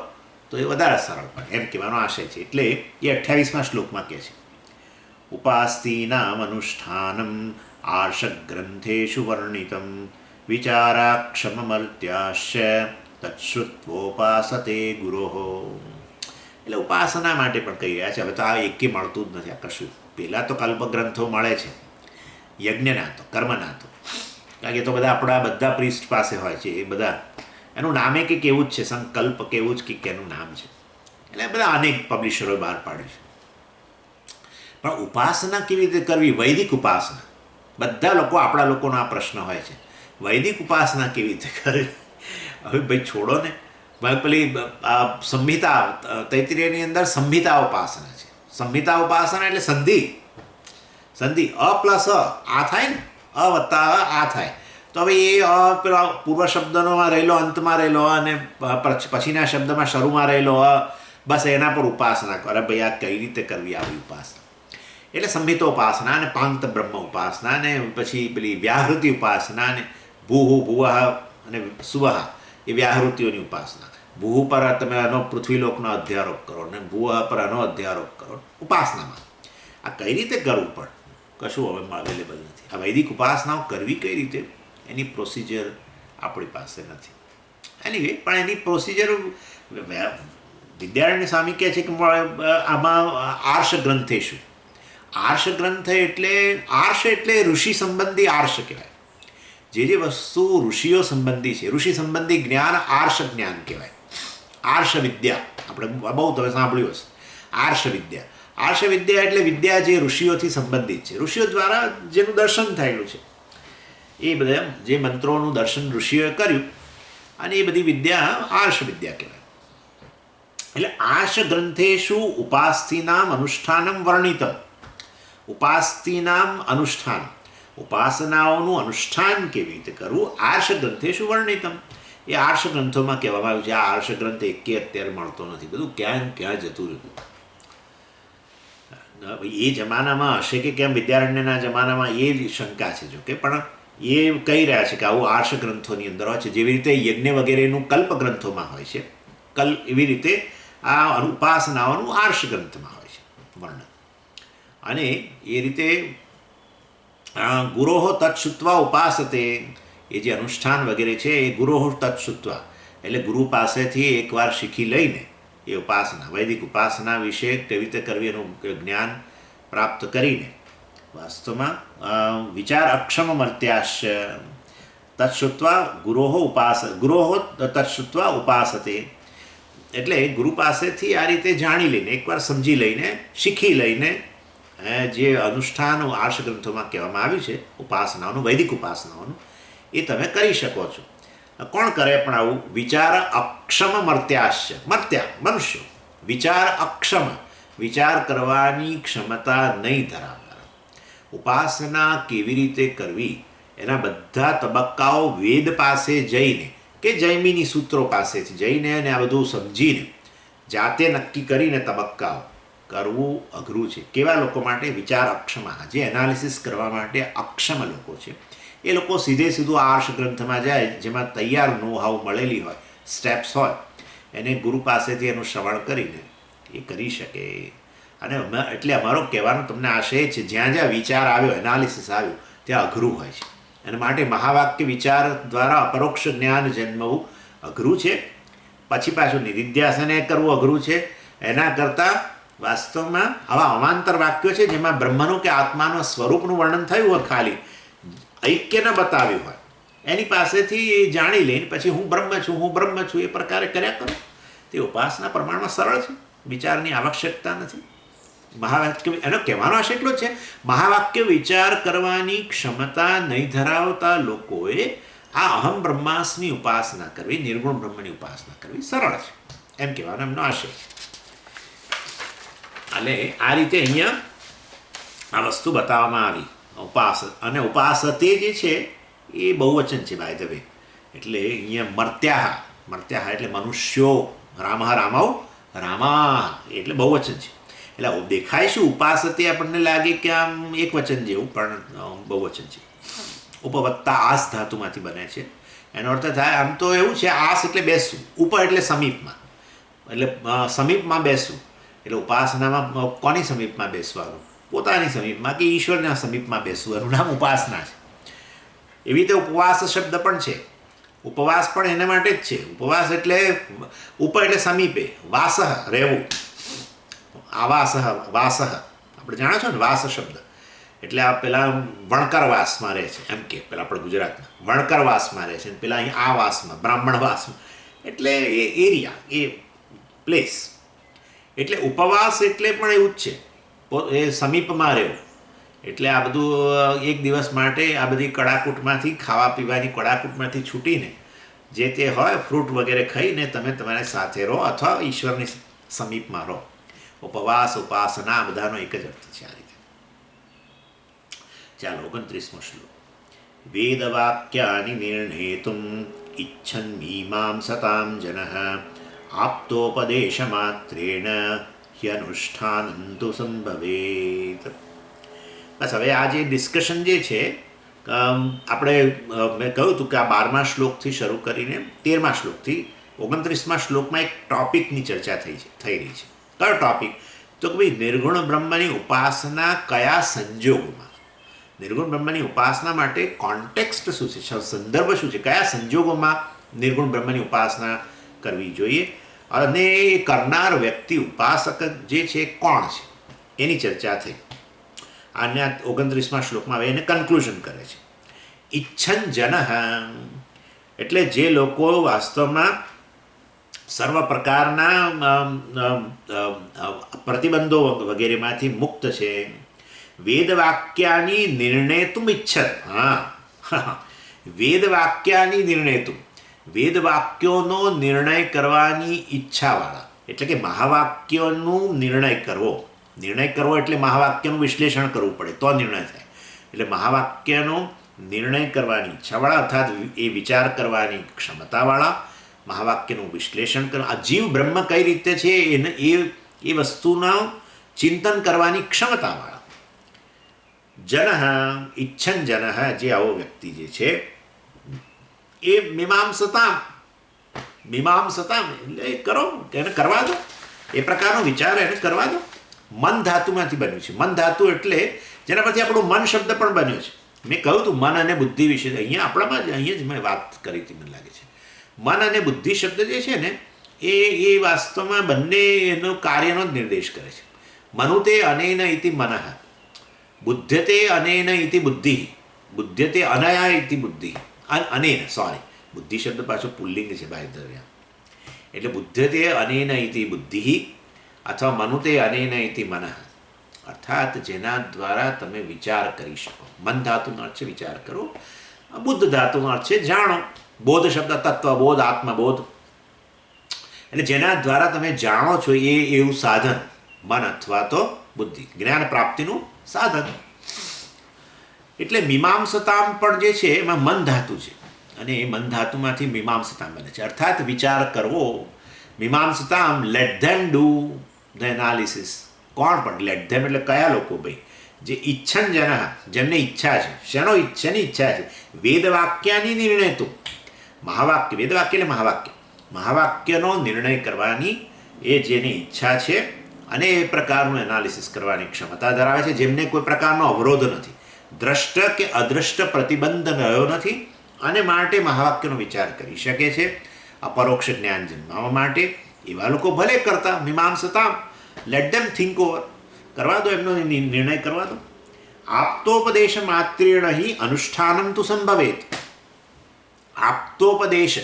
S1: તો એ વધારે સરળ પડે, એમ કહેવાનો આશય છે. એટલે એ 28મા શ્લોકમાં કહે છે, ઉપાસ્તીનામ અનુષ્ઠાનમ આર્ષગ્રંથેષુ વર્ણિતમ વિચારાક્ષમમર્ત્યાશ્ચ તચ્છ્રુત્વોપાસતે ગુરોહો. એટલે ઉપાસના માટે પણ કહી રહ્યા છે. હવે તો આ એકે મળતું જ નથી આ કશું. પહેલાં તો કલ્પગ્રંથો મળે છે, યજ્ઞના તો કર્મના તો, કારણ કે તો બધા આપણા બધા પ્રિસ્ટ પાસે હોય છે. એ બધા એનું નામે કંઈક એવું જ છે, સંકલ્પ કે એવું જ કંઈક એનું નામ છે. એટલે બધા અનેક પબ્લિશરોએ બહાર પાડ્યું છે. પણ ઉપાસના કેવી રીતે કરવી? વૈદિક ઉપાસના. બધા લોકો, આપણા લોકોનો આ પ્રશ્ન હોય છે, વૈદિક ઉપાસના કેવી રીતે કરવી? હવે ભાઈ છોડો ને, ભાઈ પેલી સંહિતા, તૈત્રીયની અંદર સંહિતા ઉપાસના છે. સંહિતા ઉપાસના એટલે સંધિ અ પ્લસ આ થાય ને, અ વત્તા આ થાય. તો હવે એ પેલા પૂર્વ શબ્દનોમાં રહેલો, અંતમાં રહેલો અને પછીના શબ્દમાં શરૂમાં રહેલો બસ એના પર ઉપાસના કરે. ભાઈ આ કઈ રીતે કરવી આવી ઉપાસના? એટલે સંહિતોપાસના અને પાંત બ્રહ્મ ઉપાસના ને પછી પેલી વ્યાહૃતિ ઉપાસના ને ભૂહુ ભુવઃ અને સુવઃ એ વ્યાહૃતિઓની ઉપાસના. ભૂહુ પર તમે આનો પૃથ્વીલોકનો અધ્યારોપ કરો ને ભુવઃ પર આનો અધ્યારોપ કરો ઉપાસનામાં. આ કઈ રીતે કરવું પણ કશું હવે અવેલેબલ નથી. આ વૈદિક ઉપાસનાઓ કરવી કઈ રીતે એની પ્રોસિજર આપણી પાસે નથી. એનીવે પણ એની પ્રોસિજર વિદ્યારણ્ય સ્વામી કહે છે કે આમાં આર્ષ ગ્રંથેશું. આર્ષ ગ્રંથ એટલે ઋષિ સંબંધી આર્ષ કહેવાય. જે વસ્તુ ઋષિઓ સંબંધી છે, ઋષિ સંબંધી જ્ઞાન આર્ષ જ્ઞાન કહેવાય. આર્ષ વિદ્યા આપણે બહુ તમે સાંભળ્યું હશે. આર્ષ વિદ્યા એટલે વિદ્યા જે ઋષિઓથી સંબંધિત છે, ઋષિઓ દ્વારા જેનું દર્શન થયેલું છે, એ બધા જે મંત્રોનું દર્શન ઋષિઓએ કર્યું અને એ બધી વિદ્યા આર્ષ વિદ્યા કહેવાય. એટલે આર્ષ ગ્રંથેષુ ઉપાસ્તીનામ અનુષ્ઠાનમ વર્ણિતમ. ઉપાસ્તીનામ અનુષ્ઠાન, ઉપાસનાઓનું અનુષ્ઠાન કેવી રીતે કરવું, આર્ષ ગ્રંથેષુ વર્ણિતમ. એ આર્ષ ગ્રંથોમાં કહેવામાં આવ્યું છે. આ આર્ષ ગ્રંથ એકે અત્યારે મળતો નથી, બધું ક્યાં જતું રહ્યું. એ જમાનામાં હશે કે કેમ, વિદ્યારણ્યના જમાનામાં એ શંકા છે. જો કે પણ એ કહી રહ્યા છે કે આવું આર્ષ ગ્રંથોની અંદર હોય છે. જેવી રીતે યજ્ઞ વગેરેનું કલ્પ ગ્રંથોમાં હોય છે, એવી રીતે આ ઉપાસનાઓનું આર્ષ ગ્રંથમાં હોય છે વર્ણન. અને એ રીતે ગુરોહો તત્શુત્વા ઉપાસતે, એ જે અનુષ્ઠાન વગેરે છે એ ગુરોહો તત્શુત્વા એટલે ગુરુ પાસેથી એકવાર શીખી લઈને એ ઉપાસના, વૈદિક ઉપાસના વિશે કેવી રીતે કરવી એનું જ્ઞાન પ્રાપ્ત કરીને વાસ્તવમાં વિચાર અક્ષમ મર્ત્યાશ તત્શુત્વા ગુરોહો તત્શુત્વા ઉપાસતે. એટલે ગુરુ પાસેથી આ રીતે જાણી લઈને, એકવાર સમજી લઈને, શીખી લઈને જે અનુષ્ઠાનો આર્ષ ગ્રંથોમાં કહેવામાં આવ્યું છે ઉપાસનાઓનું, વૈદિક ઉપાસનાઓનું, એ તમે કરી શકો છો. કોણ કરે પણ આવું? વિચાર અક્ષમ મર્ત્યાશ્ચ. મનુષ્યો વિચાર અક્ષમ, વિચાર કરવાની ક્ષમતા નહીં ધરાવનારા. ઉપાસના કેવી રીતે કરવી એના બધા તબક્કાઓ વેદ પાસે જઈને કે જૈમિની સૂત્રો પાસેથી જઈને અને આ બધું સમજીને જાતે નક્કી કરીને તબક્કાઓ કરવું અઘરું છે. કેવા લોકો માટે? વિચાર અક્ષમ, જે એનાલિસિસ કરવા માટે અક્ષમ લોકો છે એ લોકો સીધું આર્ષ ગ્રંથમાં જાય, જેમાં તૈયાર નો હાવ મળેલી હોય, સ્ટેપ્સ હોય, એને ગુરુ પાસેથી એનું શ્રવણ કરીને એ કરી શકે. અને એટલે અમારો કહેવાનો તમને આશય છે, જ્યાં જ્યાં વિચાર આવ્યો, એનાલિસિસ આવ્યું, ત્યાં અઘરું હોય છે. અને માટે મહાવાક્ય વિચાર દ્વારા અપરોક્ષ જ્ઞાન જન્મવું અઘરું છે. પછી પાછું નિધિધ્યાસને કરવું અઘરું છે. એના કરતાં વાસ્તવમાં આવા અવાંતર વાક્યો છે જેમાં બ્રહ્મનું કે આત્માનું સ્વરૂપનું વર્ણન થયું હોય, ખાલી ઐક્ય ન બતાવ્યું હોય, એની પાસેથી એ જાણી લઈને પછી હું બ્રહ્મ છું એ પ્રકારે કર્યા કરો. તે ઉપાસના પ્રમાણમાં સરળ છે, વિચારની આવશ્યકતા નથી. મહાવાક્ય એનો કહેવાનો આશય એટલો જ છે, મહાવાક્ય વિચાર કરવાની ક્ષમતા નહીં ધરાવતા લોકોએ આ અહમ બ્રહ્માસ્મી ઉપાસના કરવી, નિર્ગુણ બ્રહ્મની ઉપાસના કરવી સરળ છે, એમ કહેવાનો એમનો આશય છે. એટલે આ રીતે અહીંયા આ વસ્તુ બતાવવામાં આવી. અને ઉપાસતે જે છે એ બહુવચન છે બાય ધ વે. એટલે અહીંયા મર્ત્યાહ એટલે મનુષ્યો, રામઃ રામા એટલે બહુવચન છે. એટલે દેખાય શું ઉપાસતે આપણને લાગે કે આમ એક વચન જેવું, પણ બહુવચન છે. ઉપવત્તા આસ ધાતુમાંથી બને છે. એનો અર્થ થાય આમ તો એવું છે, આસ એટલે બેસવું, ઉપર એટલે સમીપમાં, એટલે સમીપમાં બેસવું. એટલે ઉપાસનામાં કોની સમીપમાં બેસવાનું? પોતાની સમીપમાં કે ઈશ્વરના સમીપમાં બેસવું, એનું નામ ઉપાસના છે. એવી રીતે ઉપવાસ શબ્દ પણ છે. ઉપવાસ પણ એના માટે જ છે. ઉપવાસ એટલે ઉપર એટલે સમીપે, વાસઃ રહેવું, આવાસઃ વાસઃ, આપણે જાણો છો ને વાસ શબ્દ એટલે આ પેલા વણકરવાસમાં રહે છે, એમ કે પેલા આપણે ગુજરાતમાં વણકરવાસમાં રહે છે, પેલા અહીં આ વાસમાં બ્રાહ્મણવાસમાં, એટલે એ એરિયા, એ પ્લેસ. એટલે ઉપવાસ એટલે પણ એવું જ છે, એ સમીપમાં રહેવું. એટલે આ બધું એક દિવસ માટે આ બધી કડાકૂટમાંથી, ખાવા પીવાની કડાકૂટમાંથી છૂટીને જે તે હોય ફ્રૂટ વગેરે ખાઈને તમે તમારી સાથે રહો અથવા ઈશ્વરની સમીપમાં રહો. ઉપવાસ ઉપાસના બધાનો એક જ અર્થ છે. આ રીતે ચાલો 29મો શ્લોક. વેદવાક્યાની નિર્ણેતુમ ઇચ્છન મીમાંસતામ જનઃ આપ્તોપદેશ માત્રેણ હ્યનુષ્ઠાનં તુ સંભવેત. બસ હવે આ જે ડિસ્કશન જે છે, આપણે મેં કહ્યું હતું કે આ 12મા શ્લોકથી શરૂ કરીને 13મા શ્લોકથી 29મા શ્લોકમાં એક ટોપિકની ચર્ચા થઈ રહી છે. કયો ટોપિક? તો કે ભાઈ નિર્ગુણ બ્રહ્મની ઉપાસના કયા સંજોગોમાં, નિર્ગુણ બ્રહ્મની ઉપાસના માટે કોન્ટેક્સ્ટ શું છે, સંદર્ભ શું છે, કયા સંજોગોમાં નિર્ગુણ બ્રહ્મની ઉપાસના કરવી જોઈએ, અને એ કરનાર વ્યક્તિ ઉપાસક જે છે કોણ છે, એની ચર્ચા થઈ. આને 29મા શ્લોકમાં હવે એને કન્ક્લુઝન કરે છે. ઈચ્છન જન એટલે જે લોકો વાસ્તવમાં સર્વ પ્રકારના પ્રતિબંધો વગેરેમાંથી મુક્ત છે. વેદવાક્યાની નિર્ણેતુમ ઈચ્છત. વેદવાક્યાની નિર્ણેતુમ, વેદવાક્યોનો નિર્ણય કરવાની ઈચ્છાવાળા, એટલે કે મહાવાક્યોનું નિર્ણય કરવો એટલે મહાવાક્યનું વિશ્લેષણ કરવું પડે તો નિર્ણય થાય. એટલે મહાવાક્યનો નિર્ણય કરવાની ઈચ્છાવાળા, અર્થાત એ વિચાર કરવાની ક્ષમતાવાળા, મહાવાક્યનું વિશ્લેષણ કરવા, આ જીવ બ્રહ્મ કઈ રીતે છે એ વસ્તુના ચિંતન કરવાની ક્ષમતાવાળા. જન ઈચ્છન જન, જે આવો વ્યક્તિ જે છે એ મીમાંસતામ એટલે કરો, એને કરવા દો, એ પ્રકારનો વિચાર એને કરવા દો. મન ધાતુમાંથી બન્યું છે. મન ધાતુ એટલે જેના પરથી આપણું મન શબ્દ પણ બન્યો છે. મેં કહ્યું હતું મન અને બુદ્ધિ વિશે, અહીંયા જ મેં વાત કરી હતી, મને લાગે છે. મન અને બુદ્ધિ શબ્દ જે છે ને એ વાસ્તવમાં બંને એનો કાર્યનો જ નિર્દેશ કરે છે. મનુતે અનેન ઇતિ મનઃ, બુદ્ધ્યતે અનેન ઇતિ બુદ્ધિ, બુદ્ધ્યતે અનયા ઇતિ બુદ્ધિ, અનેન બુદ્ધિ શબ્દ પાછો પુલ્લિંગ છે ભાઈ. એટલે બુદ્ધ્યતે અનેન ઇતિ બુદ્ધિ અથવા મનુતે અનેન ઇતિ મનઃ, અર્થાત જેના દ્વારા તમે વિચાર કરી શકો. મન ધાતુનો અર્થ છે વિચાર કરો, બુદ્ધ ધાતુનો અર્થ છે જાણો. બોધ શબ્દ તત્વબોધ, આત્મબોધ, એટલે જેના દ્વારા તમે જાણો છો એવું સાધન મન અથવા તો બુદ્ધિ, જ્ઞાન પ્રાપ્તિનું સાધન. એટલે મીમાંસતામ પણ જે છે એમાં મન ધાતુ છે, અને એ મન ધાતુમાંથી મીમાંસતામ બને છે, અર્થાત વિચાર કરવો. મીમાંસતામ, let them do the analysis. કોણ પણ? લેટ ધેમ એટલે કયા લોકો? ભાઈ જે ઈચ્છન જન, જેમને ઈચ્છા છે, શેની ઈચ્છા છે? વેદવાક્યાની નિર્ણય તો મહાવાક્ય, વેદવાક્ય એટલે મહાવાક્યનો નિર્ણય કરવાની એ જેની ઈચ્છા છે અને એ પ્રકારનું એનાલિસિસ કરવાની ક્ષમતા ધરાવે છે, જેમને કોઈ પ્રકારનો અવરોધ નથી, દ્રષ્ટ કે અદ્રષ્ટ પ્રતિબંધ રહ્યો નથી, અને માટે મહાવાક્યનો વિચાર કરી શકે છે. અપરોક્ષ જ્ઞાન જન્માવા માટે એવા લોકો ભલે કરતા મીમાંસતા, લેટ ધેમ થિંક ઓવર, કરવા દો, એમનો નિર્ણય કરવા દો. આપ્તોપદેશ માત્રેણ હિ અનુષ્ઠાનમ તુ સંભવેત. આપતોપદેશ,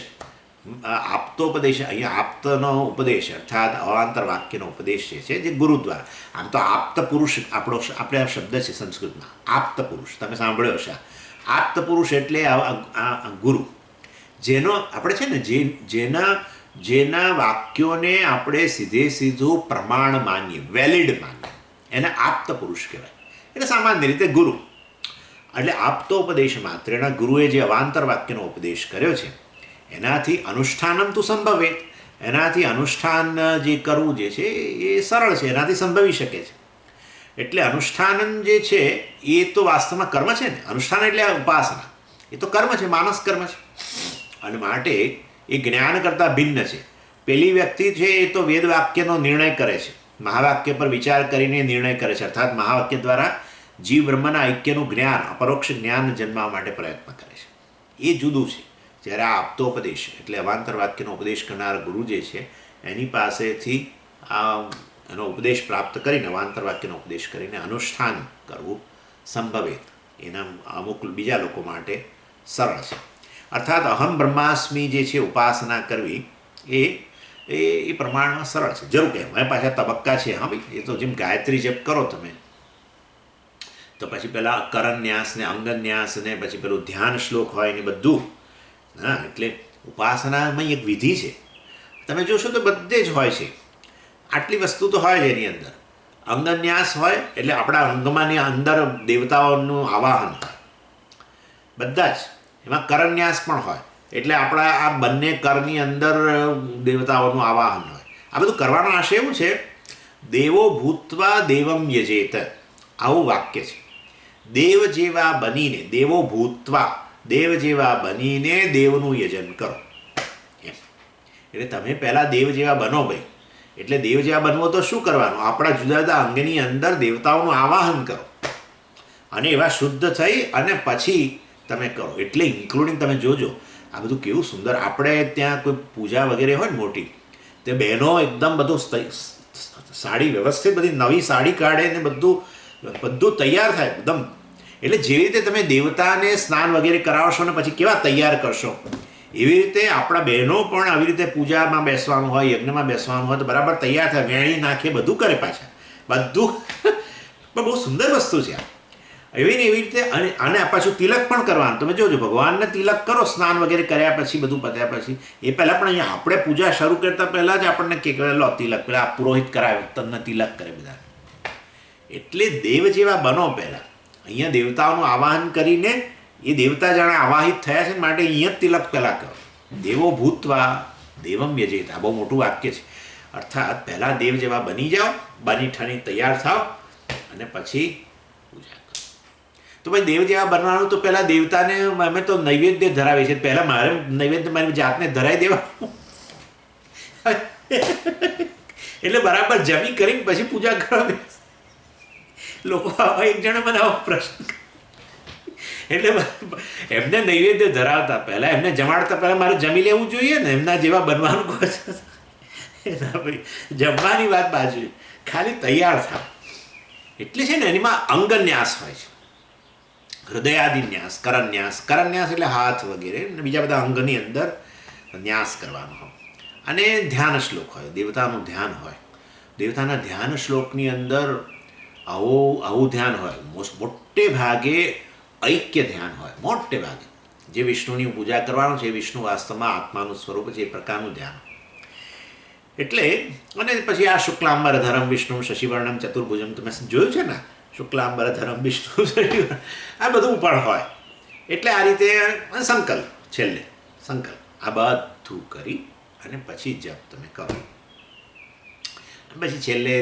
S1: અહીંયા આપ્તનો ઉપદેશ અર્થાત અવાંતર વાક્યનો ઉપદેશ છે જે ગુરુ દ્વારા. આમ તો આપ્ત પુરુષ આપણે આ શબ્દ છે સંસ્કૃતમાં, આપ્ત પુરુષ, તમે સાંભળ્યો હશે. આપ્ત પુરુષ એટલે ગુરુ, જેનો આપણે છે ને જેના વાક્યોને આપણે સીધું પ્રમાણ માનીએ, વેલિડ માનીએ, એને આપ્ત પુરુષ કહેવાય. એટલે સામાન્ય રીતે ગુરુ. એટલે આપતોપદેશ માત્રેના ગુરુએ જે અવાંતર વાક્યનો ઉપદેશ કર્યો છે એનાથી અનુષ્ઠાનમ તું સંભવે, એનાથી અનુષ્ઠાન જે કરવું જે છે એ સરળ છે, એનાથી સંભવી શકે છે. એટલે અનુષ્ઠાન જે છે એ તો વાસ્તવમાં કર્મ છે ને. અનુષ્ઠાન એટલે ઉપાસના, એ તો કર્મ છે, માનસ કર્મ છે, અને માટે એ જ્ઞાન કરતાં ભિન્ન છે. પેલી વ્યક્તિ છે એ તો વેદ વાક્યનો નિર્ણય કરે છે, મહાવાક્ય પર વિચાર કરીને નિર્ણય કરે છે, અર્થાત મહાવાક્ય દ્વારા જીવ બ્રહ્મના ઐક્યનું જ્ઞાન, અપરોક્ષ જ્ઞાન જન્માવા માટે પ્રયત્ન કરે છે. એ જુદું છે. જ્યારે આ આપતોપદેશ એટલે અવાંતર વાક્યનો ઉપદેશ કરનાર ગુરુ જે છે એની પાસેથી એનો ઉપદેશ પ્રાપ્ત કરીને, અવાંતર વાક્યનો ઉપદેશ કરીને અનુષ્ઠાન કરવું સંભવે, એના અમુક બીજા લોકો માટે સરળ છે. અર્થાત અહમ બ્રહ્માસ્મિ જે છે ઉપાસના કરવી એ પ્રમાણમાં સરળ છે. જરૂર કે હવે પાછા તબક્કા છે. હા ભાઈ, એ તો જેમ ગાયત્રી જપ કરો તમે તો પછી પેલા કરન્યાસ ને અંગન્યાસ ને પછી પેલું ધ્યાન શ્લોક હોય ને બધું. હા, એટલે ઉપાસનામાં એક વિધિ છે. તમે જોશો તો બધે જ હોય છે. આટલી વસ્તુ તો હોય જ એની અંદર. અંગન્યાસ હોય એટલે આપણા અંગમાંની અંદર દેવતાઓનું આવાહન હોય બધા જ. એમાં કરન્યાસ પણ હોય એટલે આપણા આ બંને કરની અંદર દેવતાઓનું આવાહન હોય. આ બધું કરવાનો આશય એવું છે, દેવો ભૂત્વા દેવમ યજેત, આવું વાક્ય છે. દેવ જેવા બનીને, દેવો ભૂત્વા, દેવ જેવા બનીને દેવનું યજન કરો એમ. એટલે તમે પહેલાં દેવ જેવા બનો ભાઈ. એટલે દેવ જેવા બનવો તો શું કરવાનું? આપણા જુદા જુદા અંગની અંદર દેવતાઓનું આવાહન કરો અને એવા શુદ્ધ થઈ અને પછી તમે કરો. એટલે ઇન્ક્લુડિંગ તમે જોજો આ બધું કેવું સુંદર. આપણે ત્યાં કોઈ પૂજા વગેરે હોય ને મોટી, તે બહેનો એકદમ બધું સાડી વ્યવસ્થિત, બધી નવી સાડી કાઢે ને બધું તૈયાર થાય એકદમ. એટલે જેવી રીતે તમે દેવતાને સ્નાન વગેરે કરાવશો ને પછી કેવા તૈયાર કરશો, એવી રીતે આપણા બહેનો પણ આવી રીતે પૂજામાં બેસવાનું હોય, યજ્ઞમાં બેસવાનું હોય તો બરાબર તૈયાર થાય, વેણી નાખે, બધું કરે પાછા બધું. પણ બહુ સુંદર વસ્તુ છે આ. એવી ને એવી રીતે. અને પાછું તિલક પણ કરવાનું. તમે જોજો, ભગવાનને તિલક કરો સ્નાન વગેરે કર્યા પછી, બધું પત્યા પછી. એ પહેલાં પણ અહીંયા આપણે પૂજા શરૂ કરતા પહેલાં જ આપણને કે લો તિલક, પેલા પુરોહિત કરાવે, તમને તિલક કરે બધા. એટલે દેવ જેવા બનો પહેલાં. અહીંયા દેવતાઓનું આવાહન કરીને એ દેવતા જાણે આવાહિત થયા છે માટે અહીંયા જ તિલક પહેલાં કરો. દેવો ભૂત્વા દેવમ યજેત, આ બહુ મોટું વાક્ય છે. અર્થાત પહેલાં દેવ જેવા બની જાઓ, બની ઠણી તૈયાર થાવ અને પછી પૂજા કરો. તો ભાઈ દેવ જેવા બનવાનું તો પહેલાં દેવતાને અમે તો નૈવેદ્ય ધરાવીએ છીએ. પહેલાં મારે નૈવેદ્ય મારી જાતને ધરાવી દેવા, એટલે બરાબર જમી કરીને પછી પૂજા કરવા. લોકો એક જણે મને આવો પ્રશ્ન, એટલે એમને નૈવેદ્ય ધરાવતા પહેલાં, એમને જમાડતા પહેલાં મારે જમી લેવું જોઈએ ને, એમના જેવા બનવાનું કહો છો. એના ભાઈ જમવાની વાત બાજુ, ખાલી તૈયાર થાવ. એટલે છે ને એનીમાં અંગન્યાસ હોય છે, હૃદયાદિન્યાસ, કરન્યાસ એટલે હાથ વગેરે અને બીજા બધા અંગની અંદર ન્યાસ કરવાનો હોય. અને ધ્યાન શ્લોક હોય, દેવતાનું ધ્યાન હોય. દેવતાના ધ્યાન શ્લોકની અંદર આવું ધ્યાન હોય. મોટે ભાગે ઐક્ય ધ્યાન હોય, મોટે ભાગે જે વિષ્ણુની પૂજા કરવાનું છે, વિષ્ણુ વાસ્તવમાં આત્માનું સ્વરૂપ છે, એ પ્રકારનું ધ્યાન. એટલે અને પછી આ શુક્લાંબરધરમ વિષ્ણુ શશિવર્ણમ ચતુર્ભુજમ તમે જોયું છે ને, શુક્લાંબરધરમ વિષ્ણુ શશિવર્ણ, આ બધું પણ હોય. એટલે આ રીતે સંકલ્પ, છેલ્લે સંકલ્પ, આ બધું કરી અને પછી જપ તમે કરો. પછી છેલ્લે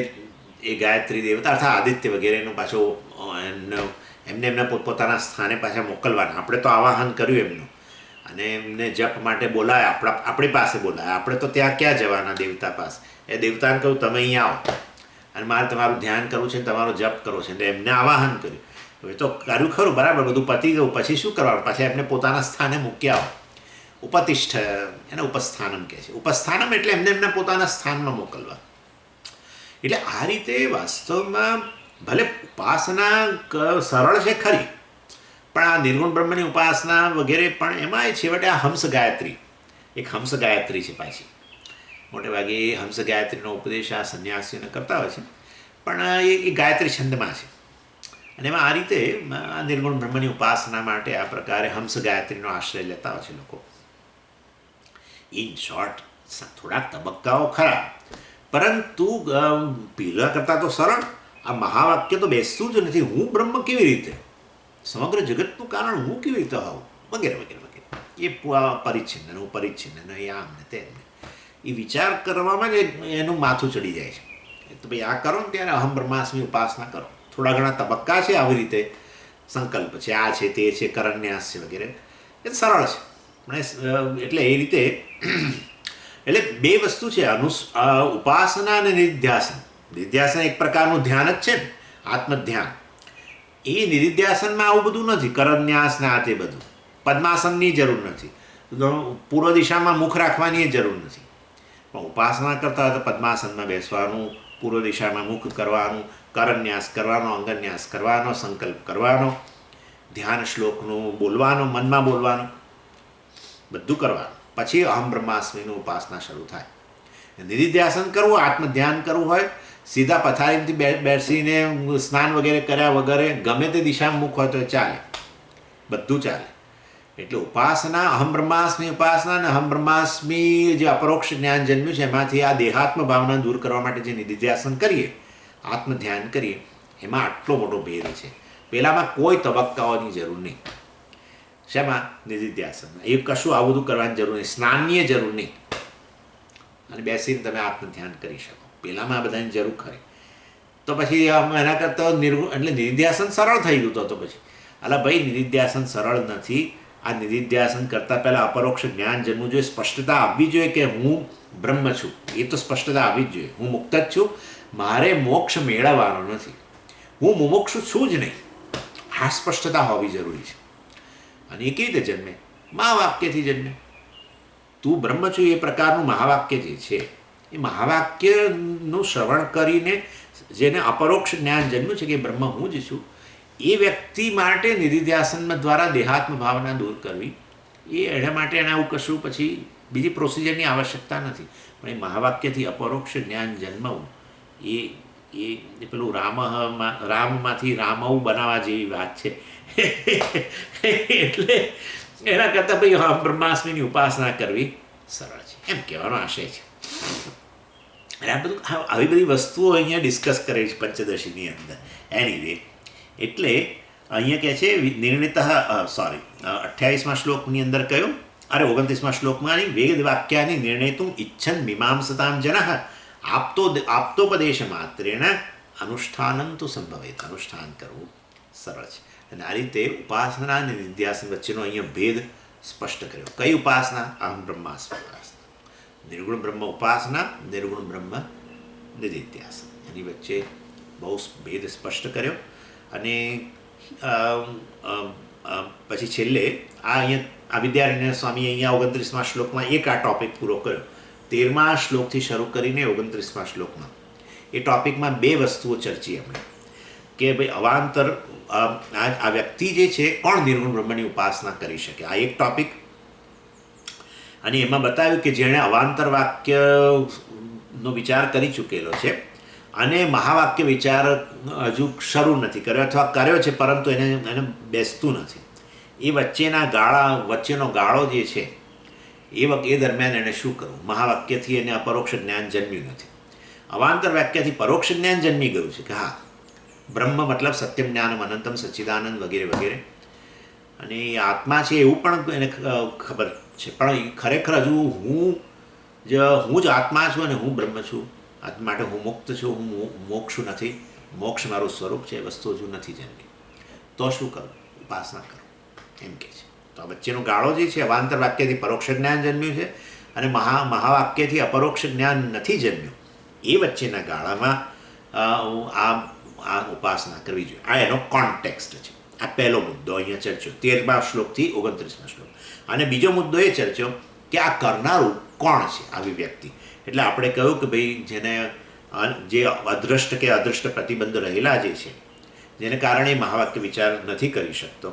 S1: એ ગાયત્રી દેવતા અર્થાત આદિત્ય વગેરેનો પાછો એમને એમના પોતપોતાના સ્થાને પાછા મોકલવાના. આપણે તો આવાહન કર્યું એમનું અને એમને જપ માટે બોલાયા, આપણી પાસે બોલાયા. આપણે તો ત્યાં ક્યાં જવાના દેવતા પાસે? એ દેવતાને કહ્યું તમે અહીંયા આવો અને મારે તમારું ધ્યાન કરવું છે, તમારો જપ કરવો છે. એટલે એમને આવાહન કર્યું. હવે તો કર્યું ખરું, બરાબર, બધું પતી ગયું. પછી શું કરવાનું? પછી એમને પોતાના સ્થાને મૂક્યા આવો. ઉપતિષ્ઠ, એને ઉપસ્થાનમ કહે છે. ઉપસ્થાનમ એટલે એમને એમના પોતાના સ્થાનમાં મોકલવા. એટલે આ રીતે વાસ્તવમાં ભલે ઉપાસના સરળ છે ખરી, પણ આ નિર્ગુણ બ્રહ્મની ઉપાસના વગેરે પણ એમાં એ છેવટે આ હંસ ગાયત્રી, એક હંસ ગાયત્રી છે પાછી. મોટે ભાગે એ હંસ ગાયત્રીનો ઉપદેશ આ સંન્યાસીઓને કરતા હોય છે, પણ એ ગાયત્રી છંદમાં છે. અને એમાં આ રીતે આ નિર્ગુણ બ્રહ્મની ઉપાસના માટે આ પ્રકારે હંસ ગાયત્રીનો આશ્રય લેતા હોય છે લોકો. ઇન શોર્ટ થોડાક તબક્કાઓ ખરા, પરંતુ પહેલાં કરતાં તો સરળ. આ મહાવાક્ય તો બેસતું જ નથી. હું બ્રહ્મ કેવી રીતે, સમગ્ર જગતનું કારણ હું કેવી રીતે હોઉં, વગેરે વગેરે વગેરે. એ પરિચ્છિન્ન, હું પરિચ્છિન્ન, એ આમને તેમને એ વિચાર કરવામાં જ એનું માથું ચડી જાય છે. તો ભાઈ આ કરો ને ત્યારે અહમ બ્રહ્માસ્મિની ઉપાસના કરો. થોડા ઘણા તબક્કા છે, આવી રીતે સંકલ્પ છે, આ છે, તે છે, કરન્યાસ છે વગેરે. એ સરળ છે. પણ એટલે એ રીતે એટલે બે વસ્તુ છે, ઉપાસના અને નિધિધ્યાસન. નિધિધ્યાસન એક પ્રકારનું ધ્યાન જ છે ને, આત્મધ્યાન. એ નિધિધ્યાસનમાં આવું બધું નથી, કરન્યાસ ને આ તે બધું. પદ્માસનની જરૂર નથી, પૂર્વ દિશામાં મુખ રાખવાની જરૂર નથી. પણ ઉપાસના કરતા હોય તો પદ્માસનમાં બેસવાનું, પૂર્વ દિશામાં મુખ કરવાનું, કરન્યાસ કરવાનો, અંગન્યાસ કરવાનો, સંકલ્પ કરવાનો, ધ્યાન શ્લોકનું બોલવાનો, મનમાં બોલવાનો, બધું કરવાનું. પછી અહમ બ્રહ્માસ્મિની ઉપાસના શરૂ થાય. નિધિધ્યાસન કરવું, આત્મધ્યાન કરવું હોય, સીધા પથારીથી બેસીને સ્નાન વગેરે કર્યા વગેરે ગમે તે દિશામાં મુખ હોય તો ચાલે, બધું ચાલે. એટલે ઉપાસના, અહમ બ્રહ્માસ્મિ ઉપાસના અને અહમ બ્રહ્માસ્મિ જે અપરોક્ષ જ્ઞાન જન્મ્યું છે એમાંથી આ દેહાત્મ ભાવના દૂર કરવા માટે જે નિધિધ્યાસન કરીએ, આત્મધ્યાન કરીએ, એમાં આટલો મોટો ભેદ છે. પહેલાંમાં કોઈ તબક્કાઓની જરૂર નહીં. શેમાં? નિધિધ્યાસનમાં. એ કશું આવું બધું કરવાની જરૂર નહીં, સ્નાનની જરૂર નહીં, અને બેસીને તમે આત્મધ્યાન કરી શકો. પહેલાંમાં આ બધાની જરૂર ખરી. તો પછી એના કરતાં એટલે નિધિધ્યાસન સરળ થઈ ગયું. તો પછી અલા ભાઈ, નિધિધ્યાસન સરળ નથી. આ નિધિધ્યાસન કરતાં પહેલાં અપરોક્ષ જ્ઞાન જન્મવું જોઈએ, સ્પષ્ટતા આવવી જોઈએ કે હું બ્રહ્મ છું. એ તો સ્પષ્ટતા આવવી જ જોઈએ. હું મુક્ત જ છું, મારે મોક્ષ મેળવવાનો નથી, હું મુમુક્ષુ છું જ નહીં. આ સ્પષ્ટતા હોવી જરૂરી છે. અને એ કેવી રીતે જન્મે? મહાવાક્યથી જન્મે. તું બ્રહ્મ છું એ પ્રકારનું મહાવાક્ય જે છે, એ મહાવાક્યનું શ્રવણ કરીને જેને અપરોક્ષ જ્ઞાન જન્મ્યું છે કે બ્રહ્મ હું જ છું, એ વ્યક્તિ માટે નિધિધ્યાસન દ્વારા દેહાત્મ ભાવના દૂર કરવી, એ એના માટે એને આવું કશું પછી બીજી પ્રોસિજરની આવશ્યકતા નથી. પણ એ મહાવાક્યથી અપરોક્ષ જ્ઞાન જન્મવું એ પેલું રામમાંથી રામવું બનાવવા જેવી વાત છે. એટલે એના કરતાં ભાઈ હા બ્રહ્માસ્મિની ઉપાસના કરવી સરળ છે, એમ કહેવાનો આશય છે. અને આ બધું આવી બધી વસ્તુઓ અહીંયા ડિસ્કસ કરે છે પંચદશીની અંદર. એનીવે, એટલે અહીંયા કહે છે નિર્ણિત 28મા શ્લોકની અંદર કહ્યું, 29મા શ્લોકમાં વેદ વાક્યાની નિર્ણયતું ઇચ્છન મીમાંસતામ જનઃ આપતોપદેશ માત્રેણ અનુષ્ઠાનમ તો સંભવેત. અનુષ્ઠાન કરવું સરળ છે. અને આ રીતે ઉપાસના અને નિધિધ્યાસન વચ્ચેનો અહીંયા ભેદ સ્પષ્ટ કર્યો. કઈ ઉપાસના? અહમ બ્રહ્માસ્મિ ઉપાસના. નિર્ગુણ બ્રહ્મ ઉપાસના, નિર્ગુણ બ્રહ્મ નિધિધ્યાસન, એની વચ્ચે બહુ ભેદ સ્પષ્ટ કર્યો. અને પછી છેલ્લે આ વિદ્યારણ્ય સ્વામી અહીંયા 29મા શ્લોકમાં એક આ ટોપિક પૂરો કર્યો. 13મા શ્લોકથી શરૂ કરીને 29મા શ્લોકમાં એ ટોપિકમાં બે વસ્તુઓ ચર્ચી એમણે, કે ભાઈ અવાંતર આ વ્યક્તિ જે છે કોણ નિર્ગુણ બ્રહ્મની ઉપાસના કરી શકે, આ એક ટોપિક. અને એમાં બતાવ્યું કે જેણે અવાંતર વાક્યનો વિચાર કરી ચૂકેલો છે અને મહાવાક્ય વિચાર હજુ શરૂ નથી કર્યો, અથવા કર્યો છે પરંતુ એને બેસતું નથી, એ વચ્ચેનો ગાળો જે છે એ દરમિયાન એણે શું કરવું? મહાવાક્યથી એને અપરોક્ષ જ્ઞાન જન્મ્યું નથી, અવાંતર વાક્યથી પરોક્ષ જ્ઞાન જન્મી ગયું છે કે હા બ્રહ્મ મતલબ સત્યમ જ્ઞાનમ અનંતમ સચ્ચિદાનંદ વગેરે વગેરે, અને એ આત્મા છે એવું પણ એને ખબર છે. પણ ખરેખર હજુ હું જ આત્મા છું અને હું બ્રહ્મ છું, માટે હું મુક્ત છું, હું મોક્ષું નથી, મોક્ષ મારું સ્વરૂપ છે, એ વસ્તુ હજુ નથી જન્મી, તો શું કરું? ઉપાસના કરો એમ કહે છે. તો આ વચ્ચેનો ગાળો જે છે, અવાંતર વાક્યથી પરોક્ષ જ્ઞાન જન્મ્યું છે અને મહાવાક્યથી અપરોક્ષ જ્ઞાન નથી જન્મ્યું, એ વચ્ચેના ગાળામાં આ ઉપાસના કરવી જોઈએ. આ એનો કોન્ટેક્સ્ટ છે. આ પહેલો મુદ્દો અહીંયા ચર્ચ્યો 13મા શ્લોકથી 29મા શ્લોક. અને બીજો મુદ્દો એ ચર્ચ્યો કે આ કરનારું કોણ છે, આવી વ્યક્તિ. એટલે આપણે કહ્યું કે ભાઈ જેને જે અદ્રષ્ટ કે અદૃષ્ટ પ્રતિબંધ રહેલા જે છે, જેને કારણે મહાવાક્ય વિચાર નથી કરી શકતો,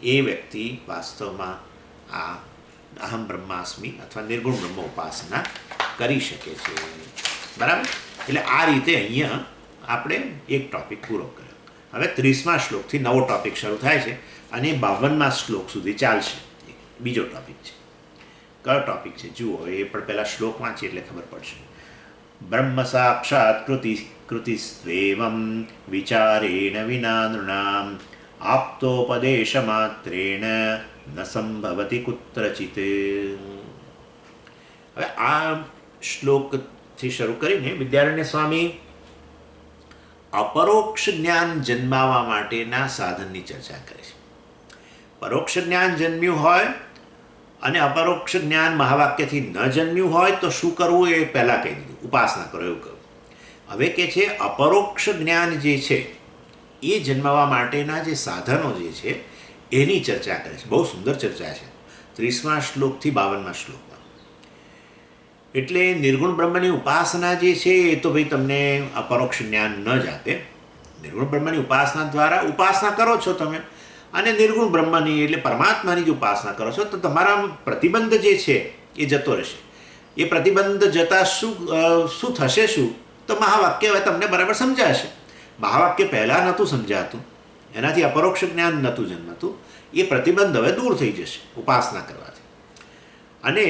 S1: એ વ્યક્તિ વાસ્તવમાં આ અહમ બ્રહ્માસ્મિ અથવા નિર્ગુણ બ્રહ્મ ઉપાસના કરી શકે છે. બરાબર? એટલે આ રીતે અહીંયા આપણે એક ટૉપિક પૂરો કર્યો. હવે 30મા શ્લોકથી નવો ટૉપિક શરૂ થાય છે અને 52મા શ્લોક સુધી ચાલશે. બીજો ટૉપિક છે. કયો ટૉપિક છે જુઓ, એ પણ પહેલાં શ્લોક વાંચીએ એટલે ખબર પડશે. બ્રહ્મ સાક્ષાત કૃતિસ્ત્વેવં વિચારેણ વિના નૃણામ આપ્તોપદેશ માત્રેણ ન સંભવતિ કુત્રચિત. હવે આ શ્લોકથી શરૂ કરીને વિદ્યારણ્ય સ્વામી અપરોક્ષ જ્ઞાન જન્માવા માટેના સાધનની ચર્ચા કરે છે. પરોક્ષ જ્ઞાન જન્મ્યું હોય અને અપરોક્ષ જ્ઞાન મહાવાક્યથી ન જન્મ્યું હોય તો શું કરવું એ પહેલાં કહી દીધું, ઉપાસના કરો એવું કહ્યું. હવે કે છે અપરોક્ષ જ્ઞાન જે છે એ જન્માવા માટેના જે સાધનો જે છે એની ચર્ચા કરે છે. બહુ સુંદર ચર્ચા છે 30મા શ્લોકથી 52મા શ્લોકમાં. એટલે નિર્ગુણ બ્રહ્મની ઉપાસના જે છે એ તો ભાઈ તમને અપરોક્ષ જ્ઞાન ન જ આપે. નિર્ગુણ બ્રહ્મની ઉપાસના દ્વારા ઉપાસના કરો છો તમે, અને નિર્ગુણ બ્રહ્મની એટલે પરમાત્માની જ ઉપાસના કરો છો તો તમારા પ્રતિબંધ જે છે એ જતો રહેશે. એ પ્રતિબંધ જતાં શું થશે? શું તો મહાવાક્ય હવે તમને બરાબર સમજાશે. મહાવાક્ય પહેલાં નહોતું સમજાતું, એનાથી અપરોક્ષ જ્ઞાન નહોતું જન્મતું. એ પ્રતિબંધ હવે દૂર થઈ જશે ઉપાસના કરવાથી. અને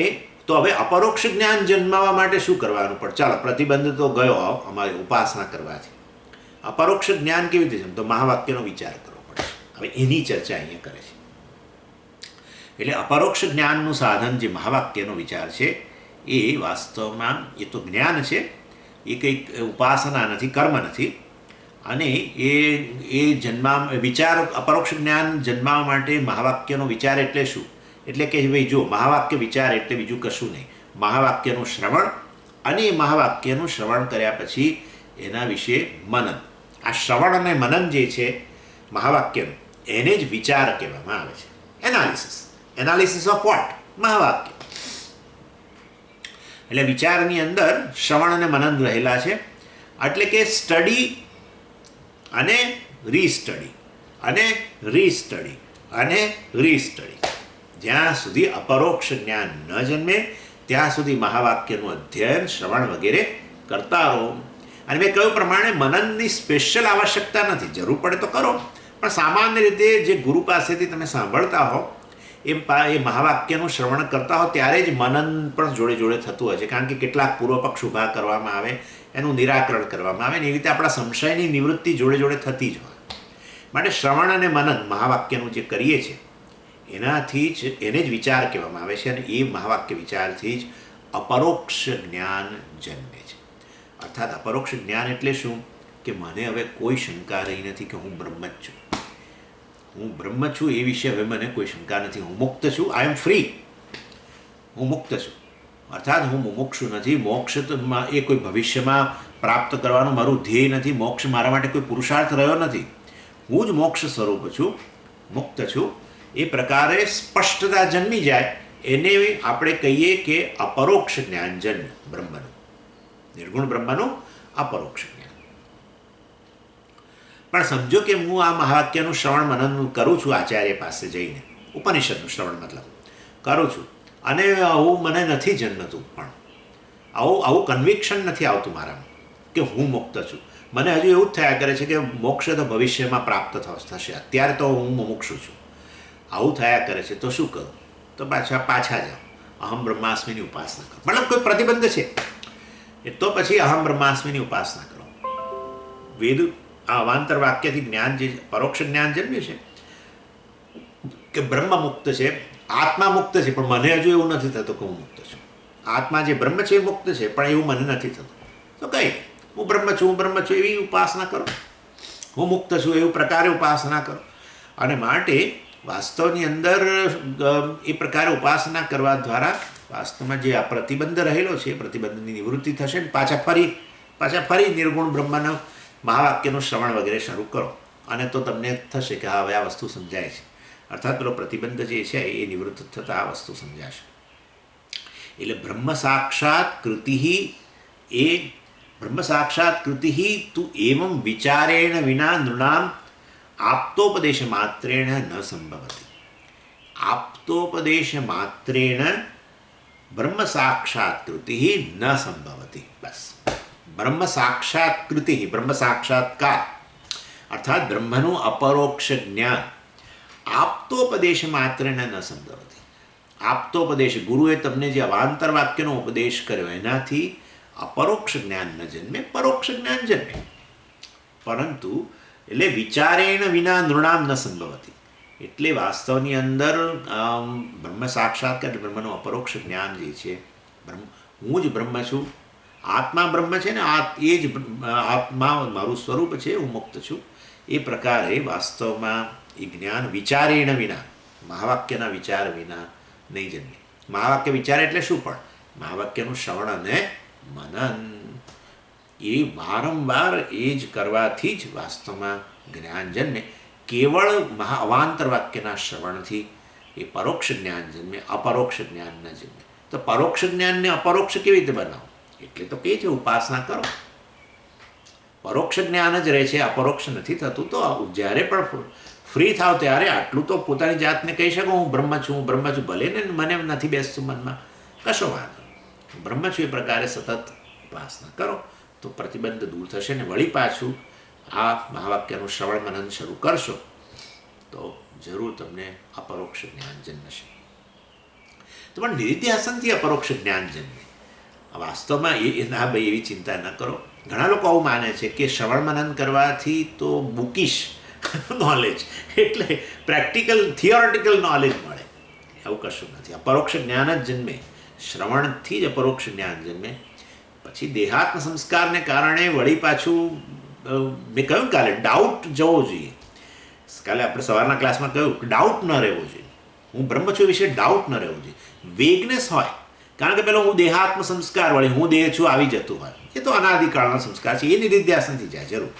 S1: તો હવે અપરોક્ષ જ્ઞાન જન્માવા માટે શું કરવાનું? પણ ચાલો, પ્રતિબંધ તો ગયો અમારે ઉપાસના કરવાથી. અપરોક્ષ જ્ઞાન કેવી રીતે? તો મહાવાક્યનો વિચાર કરવો પડશે. હવે એની ચર્ચા અહીંયા કરે છે. એટલે અપરોક્ષ જ્ઞાનનું સાધન જે મહાવાક્યનો વિચાર છે એ વાસ્તવમાં એ તો જ્ઞાન છે, એ કંઈક ઉપાસના નથી, કર્મ નથી. અને એ વિચાર અપરોક્ષ જ્ઞાન જન્માવા માટે મહાવાક્યનો વિચાર એટલે શું? એટલે કે ભાઈ જો મહાવાક્ય વિચાર એટલે બીજું કશું નહીં, મહાવાક્યનું શ્રવણ અને એ મહાવાક્યનું શ્રવણ કર્યા પછી એના વિશે મનન. આ શ્રવણ અને મનન જે છે મહાવાક્યનું, એને જ વિચાર કહેવામાં આવે છે. Analysis of what? મહાવાક્ય. એટલે વિચારની અંદર શ્રવણ અને મનન રહેલા છે. એટલે કે સ્ટડી અને રીસ્ટડી અને રીસ્ટડી અને રીસ્ટડી. જ્યાં સુધી અપરોક્ષ જ્ઞાન ન જન્મે ત્યાં સુધી મહાવાક્યનું અધ્યયન, શ્રવણ વગેરે કરતા રહો. અને મેં કહ્યું પ્રમાણે મનનની સ્પેશિયલ આવશ્યકતા નથી, જરૂર પડે તો કરો, પણ સામાન્ય રીતે જે ગુરુ પાસેથી તમે સાંભળતા હો એ મહાવાક્યનું શ્રવણ કરતા હો ત્યારે જ મનન પણ જોડે જોડે થતું હોય છે. કારણ કે કેટલાક પૂર્વ પક્ષ ઊભા કરવામાં આવે, એનું નિરાકરણ કરવામાં આવે, ને એવી રીતે આપણા સંશયની નિવૃત્તિ જોડે જોડે થતી જ હોય. માટે શ્રવણ અને મનન મહાવાક્યનું જે કરીએ છીએ એનાથી જ એને જ વિચાર કહેવામાં આવે છે. અને એ મહાવાક્ય વિચારથી જ અપરોક્ષ જ્ઞાન જન્મે છે. અર્થાત અપરોક્ષ જ્ઞાન એટલે શું? કે મને હવે કોઈ શંકા રહી નથી કે હું બ્રહ્મ જ છું. હું બ્રહ્મ છું એ વિશે હવે મને કોઈ શંકા નથી. હું મુક્ત છું, આઈ એમ ફ્રી, હું મુક્ત છું. અર્થાત હું મુમુક્ષુ નથી. મોક્ષ એ કોઈ ભવિષ્યમાં પ્રાપ્ત કરવાનું મારું ધ્યેય નથી. મોક્ષ મારા માટે કોઈ પુરુષાર્થ રહ્યો નથી. હું જ મોક્ષ સ્વરૂપ છું, મુક્ત છું. એ પ્રકારે સ્પષ્ટતા જન્મી જાય એને આપણે કહીએ કે અપરોક્ષ જ્ઞાન જન્મ બ્રહ્મનું, નિર્ગુણ બ્રહ્મનું અપરોક્ષ જ્ઞાન. પણ સમજો કે હું આ મહાવાક્યનું શ્રવણ મનન કરું છું આચાર્ય પાસે જઈને, ઉપનિષદનું શ્રવણ મતલબ કરું છું, અને આવું મને નથી જન્મતું, પણ આવું કન્વિક્શન નથી આવતું મારામાં કે હું મુક્ત છું. મને હજુ એવું જ થયા કરે છે કે મોક્ષ તો ભવિષ્યમાં પ્રાપ્ત થશે, અત્યારે તો હું મુમુક્ષુ છું. આવું થયા કરે છે તો શું કરું? તો પાછા જાઓ, અહમ બ્રહ્માસ્મિની ઉપાસના કરો. મતલબ કોઈ પ્રતિબંધ છે એ તો પછી અહમ બ્રહ્માસ્મિની ઉપાસના કરો. વેદ આ અવાંતર વાક્યથી જ્ઞાન જે પરોક્ષ જ્ઞાન જન્મ્યું છે કે બ્રહ્મ મુક્ત છે, આત્મા મુક્ત છે, પણ મને હજુ એવું નથી થતું કે હું મુક્ત છું. આત્મા જે બ્રહ્મ છે એ મુક્ત છે, પણ એવું મને નથી થતું. તો કંઈ હું બ્રહ્મ છું એવી ઉપાસના કરો. હું મુક્ત છું એવું પ્રકારે ઉપાસના કરો. અને માટે વાસ્તવની અંદર એ પ્રકારે ઉપાસના કરવા દ્વારા વાસ્તવમાં જે આ પ્રતિબંધ રહેલો છે એ પ્રતિબંધની નિવૃત્તિ થશે ને પાછા ફરી નિર્ગુણ બ્રહ્મના મહાવાક્યનું શ્રવણ વગેરે શરૂ કરો અને તો તમને થશે કે હા હવે આ વસ્તુ સમજાય છે, અર્થાત પેલો પ્રતિબંધ જે છે એ નિવૃત્ત થતાં આ વસ્તુ સમજાશે. એટલે બ્રહ્મ સાક્ષાત કૃતિ તું એવં વિચારેણ વિના નૃણામ આપ્તોપદેશ માત્રેણ ન સંભવતી. આપ્તોપદેશ માત્રેણ બ્રહ્મ સાક્ષાત્કૃતિ ન સંભવતી. બસ બ્રહ્મ સાક્ષાત્કૃતિ, બ્રહ્મ સાક્ષાત્કાર અર્થાત બ્રહ્મનું અપરોક્ષ જ્ઞાન આપ્તોપદેશ માત્રેણ ન સંભવતી. આપ્તોપદેશ, ગુરુએ તમને જે અવાંતર વાક્યનો ઉપદેશ કર્યો એનાથી અપરોક્ષ જ્ઞાન ન જન્મે, પરોક્ષ જ્ઞાન જન્મે. પરંતુ એટલે વિચારેણ વિના નૃણામ ન સંભવતી. એટલે વાસ્તવની અંદર બ્રહ્મ સાક્ષાત્કાર એટલે બ્રહ્મનું અપરોક્ષ જ્ઞાન જે છે, હું જ બ્રહ્મ છું, આત્મા બ્રહ્મ છે ને એ જ આત્મા મારું સ્વરૂપ છે, હું મુક્ત છું, એ પ્રકારે વાસ્તવમાં એ જ્ઞાન વિચારેણ વિના, મહાવાક્યના વિચાર વિના નહીં જન્મે. મહાવાક્ય વિચાર એટલે શું? પણ મહાવાક્યનું શ્રવણ અને મનન એ વારંવાર એ જ કરવાથી જ વાસ્તવમાં જ્ઞાન જન્મે. કેવળ અવાંતર વાક્યના શ્રવણથી એ પરોક્ષ જ્ઞાન જન્મે, અપરોક્ષ જ્ઞાન ન જન્મે. તો પરોક્ષ જ્ઞાનને અપરોક્ષ કેવી રીતે બનાવો? એટલે તો કહે છે ઉપાસના કરો. પરોક્ષ જ્ઞાન જ રહે છે, અપરોક્ષ નથી થતું. તો જ્યારે પણ ફ્રી થાવ ત્યારે આટલું તો પોતાની જાતને કહી શકો હું બ્રહ્મ છું, ભલે ને મને નથી બેસતું મનમાં, કશો વાંધો, હું બ્રહ્મ છું. એ પ્રકારે સતત ઉપાસના કરો તો પ્રતિબંધ દૂર થશે ને વળી પાછું આ મહાવાક્યનું શ્રવણ મનન શરૂ કરશો તો જરૂર તમને અપરોક્ષ જ્ઞાન જન્મશે. તો પણ નિધિધ્યાસનથી અપરોક્ષ જ્ઞાન જન્મે. વાસ્તવમાં ના ભાઈ એવી ચિંતા ન કરો. ઘણા લોકો આવું માને છે કે શ્રવણ મનન કરવાથી તો બુકિશ નોલેજ એટલે પ્રેક્ટિકલ થિયોરિટિકલ નોલેજ મળે. એવું કશું નથી. અપરોક્ષ જ્ઞાન જ જન્મે, શ્રવણથી જ અપરોક્ષ જ્ઞાન જન્મે. પછી દેહાત્મ સંસ્કારને કારણે વળી પાછું મેં કહ્યું કાલે ડાઉટ જવો જોઈએ. કાલે આપણે સવારના ક્લાસમાં કહ્યું કે ડાઉટ ન રહેવો જોઈએ. હું બ્રહ્મ છું વિશે ડાઉટ ન રહેવો જોઈએ. વેગનેસ હોય કારણ કે પેલો હું દેહાત્મ સંસ્કાર વળી હું દેહ છું આવી જતું હોય, એ તો અનાદિકાળનો સંસ્કાર છે, એ નિધિધ્યાસનથી જાય જરૂર.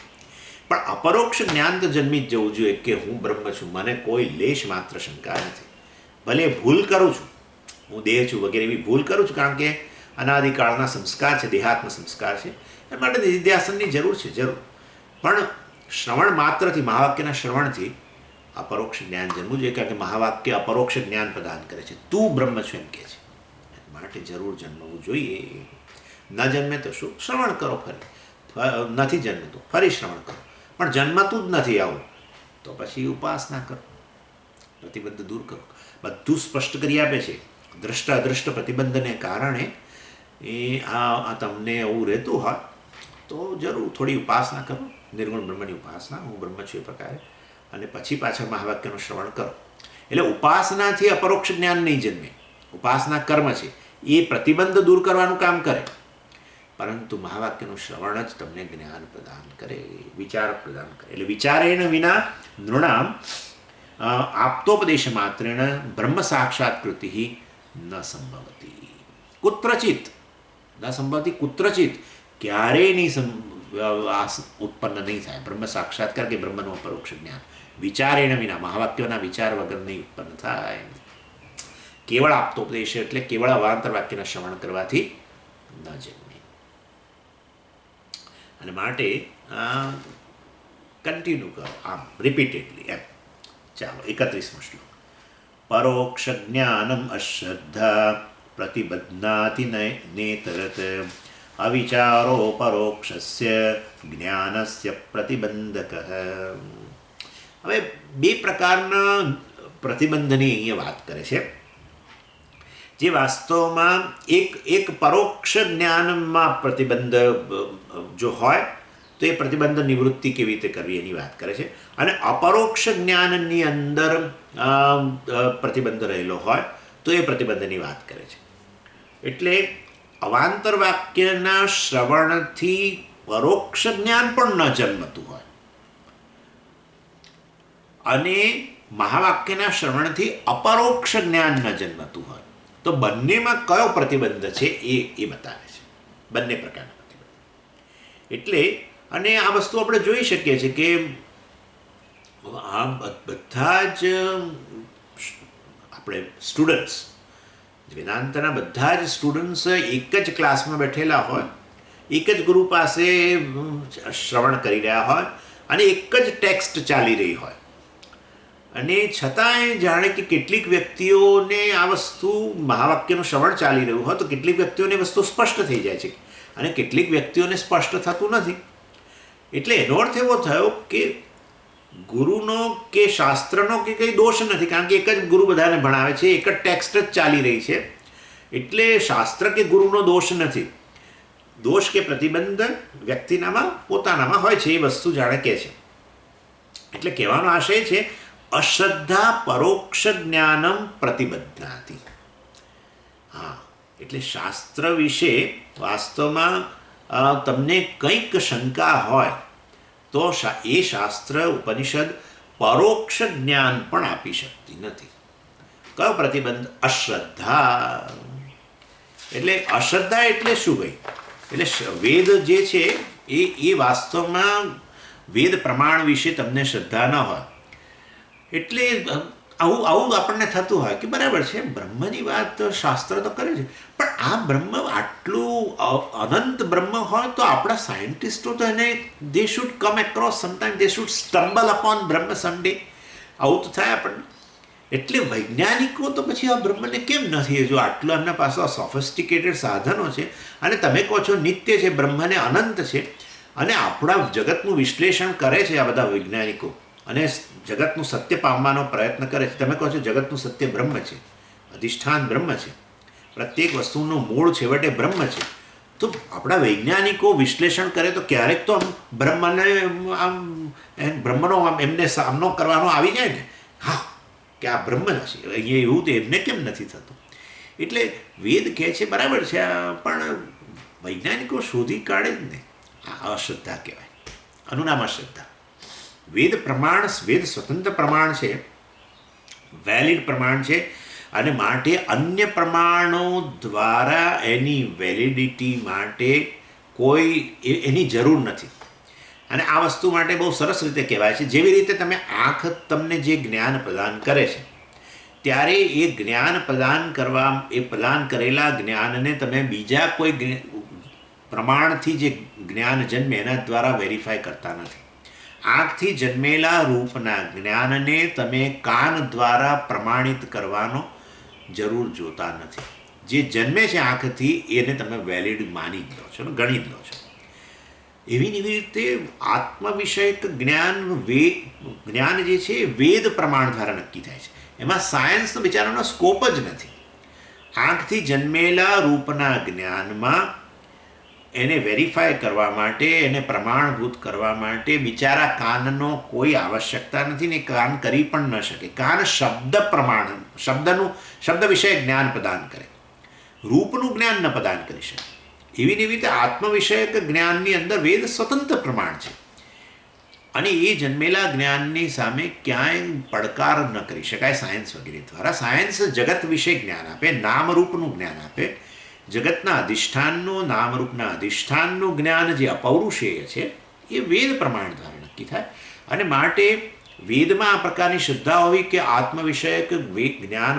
S1: પણ અપરોક્ષ જ્ઞાન તો જન્મી જ જવું જોઈએ કે હું બ્રહ્મ છું, મને કોઈ લેશ માત્ર શંકા નથી. ભલે ભૂલ કરું છું, હું દેહ છું વગેરે એવી ભૂલ કરું છું કારણ કે અનાદિકાળના સંસ્કાર છે, દેહાત્મ સંસ્કાર છે, એ માટે નિધિધ્યાસનની જરૂર છે, જરૂર. પણ શ્રવણ માત્રથી, મહાવાક્યના શ્રવણથી અપરોક્ષ જ્ઞાન જન્મવું જોઈએ કારણ કે મહાવાક્ય અપરોક્ષ જ્ઞાન પ્રદાન કરે છે. તું બ્રહ્મ છું એમ કહે છે, માટે જરૂર જન્મવું જોઈએ. ન જન્મે તો શું, શ્રવણ કરો, ફરી નથી જન્મતું ફરી શ્રવણ કરો. પણ જન્મતું જ નથી આવું તો પછી ઉપાસના કરો, પ્રતિબંધ દૂર કરો. બધું સ્પષ્ટ કરી આપે છે. દ્રષ્ટ અદૃષ્ટ પ્રતિબંધને કારણે એ આ તમને એવું રહેતું હોય તો જરૂર થોડી ઉપાસના કરો, નિર્ગુણ બ્રહ્મની ઉપાસના, હું બ્રહ્મ છું એ પ્રકારે, અને પછી પાછા મહાવાક્યનું શ્રવણ કરો. એટલે ઉપાસનાથી અપરોક્ષ જ્ઞાન નહીં જન્મે. ઉપાસના કર્મ છે, એ પ્રતિબંધ દૂર કરવાનું કામ કરે, પરંતુ મહાવાક્યનું શ્રવણ જ તમને જ્ઞાન પ્રદાન કરે, વિચાર પ્રદાન કરે. એટલે વિચારેણ વિના નૃણામ આપ્તોપદેશ માત્રેણ બ્રહ્મ સાક્ષાત્કૃતિ ન સંભવતી. કુત્રચિત ન સંભવતી, કુત્રચિત ક્યારેય નહીં ઉત્પન્ન નહીં થાય બ્રહ્મ સાક્ષાત્કાર કે બ્રહ્મનું અપરોક્ષ જ્ઞાન. વિચારેણ વિના, મહાવાક્યોના વિચાર વગર નહીં ઉત્પન્ન થાય. કેવળ આપ્તોપદેશ એટલે કેવળ અવાંતર વાક્યના શ્રવણ કરવાથી ન જન્મે. અને માટે કન્ટિન્યુ કરો આમ રિપીટેડલી એમ. ચાલો 31મો શ્લોક. પરોક્ષ જ્ઞાનમ અશ્રદ્ધા પ્રતિબધ્નાતિ નેતરત અવિચારો પરોક્ષસ્ય જ્ઞાનસ્ય પ્રતિબંધક. હવે બે પ્રકારના પ્રતિબંધની અહીંયા વાત કરે છે. જે વાસ્તવમાં એક પરોક્ષ જ્ઞાનમાં પ્રતિબંધ જો હોય તો એ પ્રતિબંધ નિવૃત્તિ કેવી રીતે કરવી એની વાત કરે છે. અને અપરોક્ષ જ્ઞાનની અંદર પ્રતિબંધ રહેલો હોય તો એ પ્રતિબંધની વાત કરે છે. એટલે અવાંતર વાક્યના શ્રવણથી પરોક્ષ જ્ઞાન પણ ન જન્મતું હોય અને મહાવાક્યના શ્રવણથી અપરોક્ષ જ્ઞાન ન જન્મતું હોય, તો બંનેમાં કયો પ્રતિબંધ છે એ બતાવે છે, બંને પ્રકારના પ્રતિબંધ. એટલે અને આ વસ્તુ આપણે જોઈ શકીએ છીએ કે આ બધા જ આપણે સ્ટુડન્ટ્સ, વેદાંતના બધા જ સ્ટુડન્ટ્સ એક જ ક્લાસમાં બેઠેલા હોય, એક જ ગુરુ પાસે શ્રવણ કરી રહ્યા હોય અને એક જ ટેક્સ્ટ ચાલી રહી હોય, અને છતાંય જાણે કે કેટલીક વ્યક્તિઓને આ વસ્તુ મહાવાક્યનું શ્રવણ ચાલી રહ્યું હોય તો કેટલીક વ્યક્તિઓને વસ્તુ સ્પષ્ટ થઈ જાય છે અને કેટલીક વ્યક્તિઓને સ્પષ્ટ થતું નથી. એટલે એનો અર્થ એવો થયો કે ગુરુનો કે શાસ્ત્રનો કે કંઈ દોષ નથી, કારણ કે એક જ ગુરુ બધાને ભણાવે છે, એક જ ટેક્સ્ટ જ ચાલી રહી છે. એટલે શાસ્ત્ર કે ગુરુનો દોષ નથી. દોષ કે પ્રતિબંધ વ્યક્તિનામાં પોતાનામાં હોય છે, એ વસ્તુ જાણે કે છે. એટલે કહેવાનો આશય છે અશ્રદ્ધા પરોક્ષ જ્ઞાનમ પ્રતિબદ્ધાતી. હા, એટલે શાસ્ત્ર વિશે વાસ્તવમાં તમને કંઈક શંકા હોય તો એ શાસ્ત્ર ઉપનિષદ પરોક્ષ જ્ઞાન પણ આપી શકતી નથી. કયો પ્રતિબંધ? અશ્રદ્ધા. એટલે અશ્રદ્ધા એટલે શું ભાઈ? એટલે વેદ જે છે એ વાસ્તવમાં વેદ પ્રમાણ વિશે તમને શ્રદ્ધા ન હોય, એટલે આવું આપણને થતું હોય કે બરાબર છે, બ્રહ્મની વાત શાસ્ત્ર તો કરે છે, પણ આ બ્રહ્મ આટલું અનંત બ્રહ્મ હોય તો આપણા સાયન્ટિસ્ટો તો એને they should come across sometime, they should stumble upon Brahma someday. આવું તો થાય આપણને. એટલે વૈજ્ઞાનિકો તો પછી આ બ્રહ્મને કેમ નથી, જો આટલું એમના પાસે સોફિસ્ટિકેટેડ સાધનો છે અને તમે કહો છો નિત્ય છે, બ્રહ્મને અનંત છે, અને આપણા જગતનું વિશ્લેષણ કરે છે આ બધા વૈજ્ઞાનિકો અને જગતનું સત્ય પામવાનો પ્રયત્ન કરે છે. તમે કહો છો જગતનું સત્ય બ્રહ્મ છે, અધિષ્ઠાન બ્રહ્મ છે, પ્રત્યેક વસ્તુનું મૂળ છેવટે બ્રહ્મ છે. તો આપણા વૈજ્ઞાનિકો વિશ્લેષણ કરે તો ક્યારેક તો બ્રહ્મનો એમને સામનો કરવાનો આવી જાય ને, હા કે આ બ્રહ્મ છે અહીંયા, એવું તો એમને કેમ નથી થતું? એટલે વેદ કહે છે બરાબર છે, પણ વૈજ્ઞાનિકો શોધી કાઢે જ ને. આ અશ્રદ્ધા કહેવાય, આનું નામ અશ્રદ્ધા. વેદ પ્રમાણ, વેદ સ્વતંત્ર પ્રમાણ છે, વેલિડ પ્રમાણ છે, અને માટે અન્ય પ્રમાણો દ્વારા એની વેલિડિટી માટે કોઈ એની જરૂર નથી. અને આ વસ્તુ માટે બહુ સરસ રીતે કહેવાય છે, જેવી રીતે તમે આંખ તમને જે જ્ઞાન પ્રદાન કરે છે, ત્યારે એ જ્ઞાન પ્રદાન કરેલા જ્ઞાનને તમે બીજા કોઈ પ્રમાણથી જે જ્ઞાન જન્મે એના દ્વારા વેરીફાઈ કરતા નથી. આંખથી જન્મેલા રૂપના જ્ઞાનને તમે કાન દ્વારા પ્રમાણિત કરવાનો જરૂર જોતા નથી. જે જન્મે છે આંખથી એને તમે વેલિડ માની જ લો છો, ગણી જ લો છો. એવી રીતે આત્મ વિષયક જ્ઞાન જે છે એ વેદ પ્રમાણ દ્વારા નક્કી થાય છે. એમાં સાયન્સનો બિચારાનો સ્કોપ જ નથી. આંખથી જન્મેલા રૂપના જ્ઞાનમાં એને વેરીફાઈ કરવા માટે, એને પ્રમાણભૂત કરવા માટે બિચારા કાનનો કોઈ આવશ્યકતા નથી ને કાન કરી પણ ન શકે. કાન શબ્દ વિષય જ્ઞાન પ્રદાન કરે, રૂપનું જ્ઞાન ન પ્રદાન કરી શકે. એવી રીતે આત્મવિષયક જ્ઞાનની અંદર વેદ સ્વતંત્ર પ્રમાણ છે, અને એ જન્મેલા જ્ઞાનની સામે ક્યાંય પડકાર ન કરી શકાય સાયન્સ વગેરે દ્વારા. સાયન્સ જગત વિશે જ્ઞાન આપે, નામરૂપનું જ્ઞાન આપે, જગતના અધિષ્ઠાનનું, નામરૂપના અધિષ્ઠાનનું જ્ઞાન જે અપૌરુષેય છે એ વેદ પ્રમાણ દ્વારા નક્કી થાય. અને માટે વેદમાં આ પ્રકારની શ્રદ્ધા હોવી કે આત્મવિષયક જ્ઞાન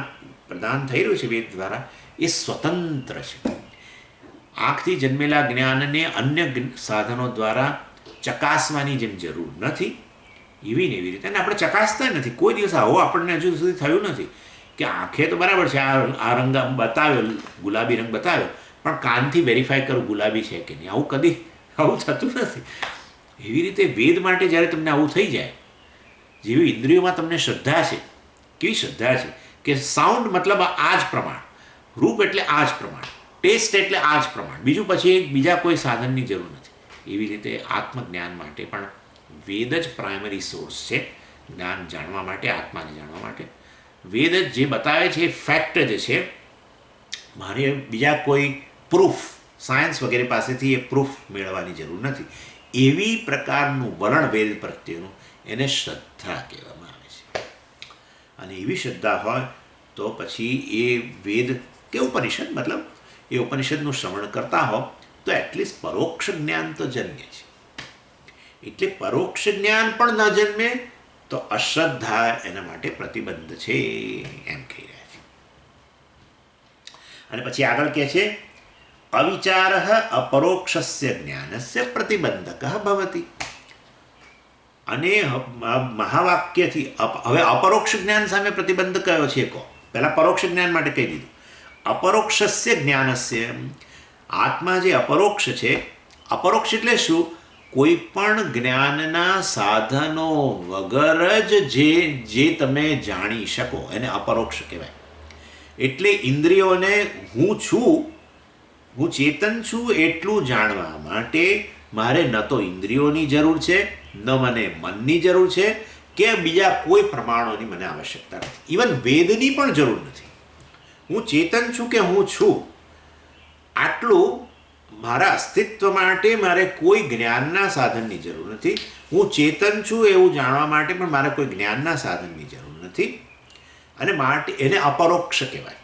S1: પ્રદાન થઈ રહ્યું છે વેદ દ્વારા, એ સ્વતંત્ર છે. આંખથી જન્મેલા જ્ઞાનને અન્ય સાધનો દ્વારા ચકાસવાની જેમ જરૂર નથી, એવી ને એવી રીતે. અને આપણે ચકાસતા નથી, કોઈ દિવસ આવો આપણને હજુ સુધી થયું નથી કે આંખે તો બરાબર છે, આ રંગ બતાવ્યો, ગુલાબી રંગ બતાવ્યો, પણ કાનથી વેરીફાઈ કરું ગુલાબી છે કે નહીં. આવું થતું નથી. એવી રીતે વેદ માટે જ્યારે તમને આવું થઈ જાય, જેવી ઇન્દ્રિયોમાં તમને શ્રદ્ધા છે, કેવી શ્રદ્ધા છે કે સાઉન્ડ મતલબ આ જ પ્રમાણ, રૂપ એટલે આ જ પ્રમાણ, ટેસ્ટ એટલે આ જ પ્રમાણ, બીજું પછી બીજા કોઈ સાધનની જરૂર નથી. એવી રીતે આત્મજ્ઞાન માટે પણ વેદ જ પ્રાઇમરી સોર્સ છે, જ્ઞાન જાણવા માટે, આત્માને જાણવા માટે. વેદ જે બતાવે છે એ ફેક્ટ જ છે. મારે બીજા કોઈ પ્રૂફ, સાયન્સ વગેરે પાસેથી એ પ્રૂફ મેળવવાની જરૂર નથી. એવી પ્રકારનું વલણ વેદ પ્રત્યેનું, એને શ્રદ્ધા કહેવામાં આવે છે. અને એવી શ્રદ્ધા હોય તો પછી એ વેદ કે ઉપનિષદ મતલબ એ ઉપનિષદનું શ્રવણ કરતા હો તો એટલીસ્ટ પરોક્ષ જ્ઞાન તો જન્મે છે. એટલે પરોક્ષ જ્ઞાન પણ ન જન્મે તો અશ્રદ્ધા એના માટે પ્રતિબંધ છે એમ કહી રહ્યા છે. અને પછી આગળ કહે છે અવિચાર અપરોક્ષસ્ય જ્ઞાનસ્ય પ્રતિબંધક ભવતિ. અને મહાવાક્યથી હવે અપરોક્ષ જ્ઞાન સામે પ્રતિબંધ કયો છે કહો. પહેલા પરોક્ષ જ્ઞાન માટે કહી દીધું. અપરોક્ષસ્ય જ્ઞાનસ્ય, આત્મા જે અપરોક્ષ છે, અપરોક્ષ એટલે શું? કોઈ પણ જ્ઞાનના સાધનો વગર જ જે તમે જાણી શકો એને અપરોક્ષ કહેવાય. એટલે ઇન્દ્રિયોને હું છું, હું ચેતન છું એટલું જાણવા માટે મારે ન તો ઇન્દ્રિયોની જરૂર છે, ન મને મનની જરૂર છે, કે બીજા કોઈ પ્રમાણોની મને આવશ્યકતા નથી. ઇવન વેદની પણ જરૂર નથી. હું ચેતન છું કે હું છું આટલું મારા અસ્તિત્વ માટે મારે કોઈ જ્ઞાનના સાધનની જરૂર નથી. હું ચેતન છું એવું જાણવા માટે પણ મારે કોઈ જ્ઞાનના સાધનની જરૂર નથી. અને માટે એને અપરોક્ષ કહેવાય.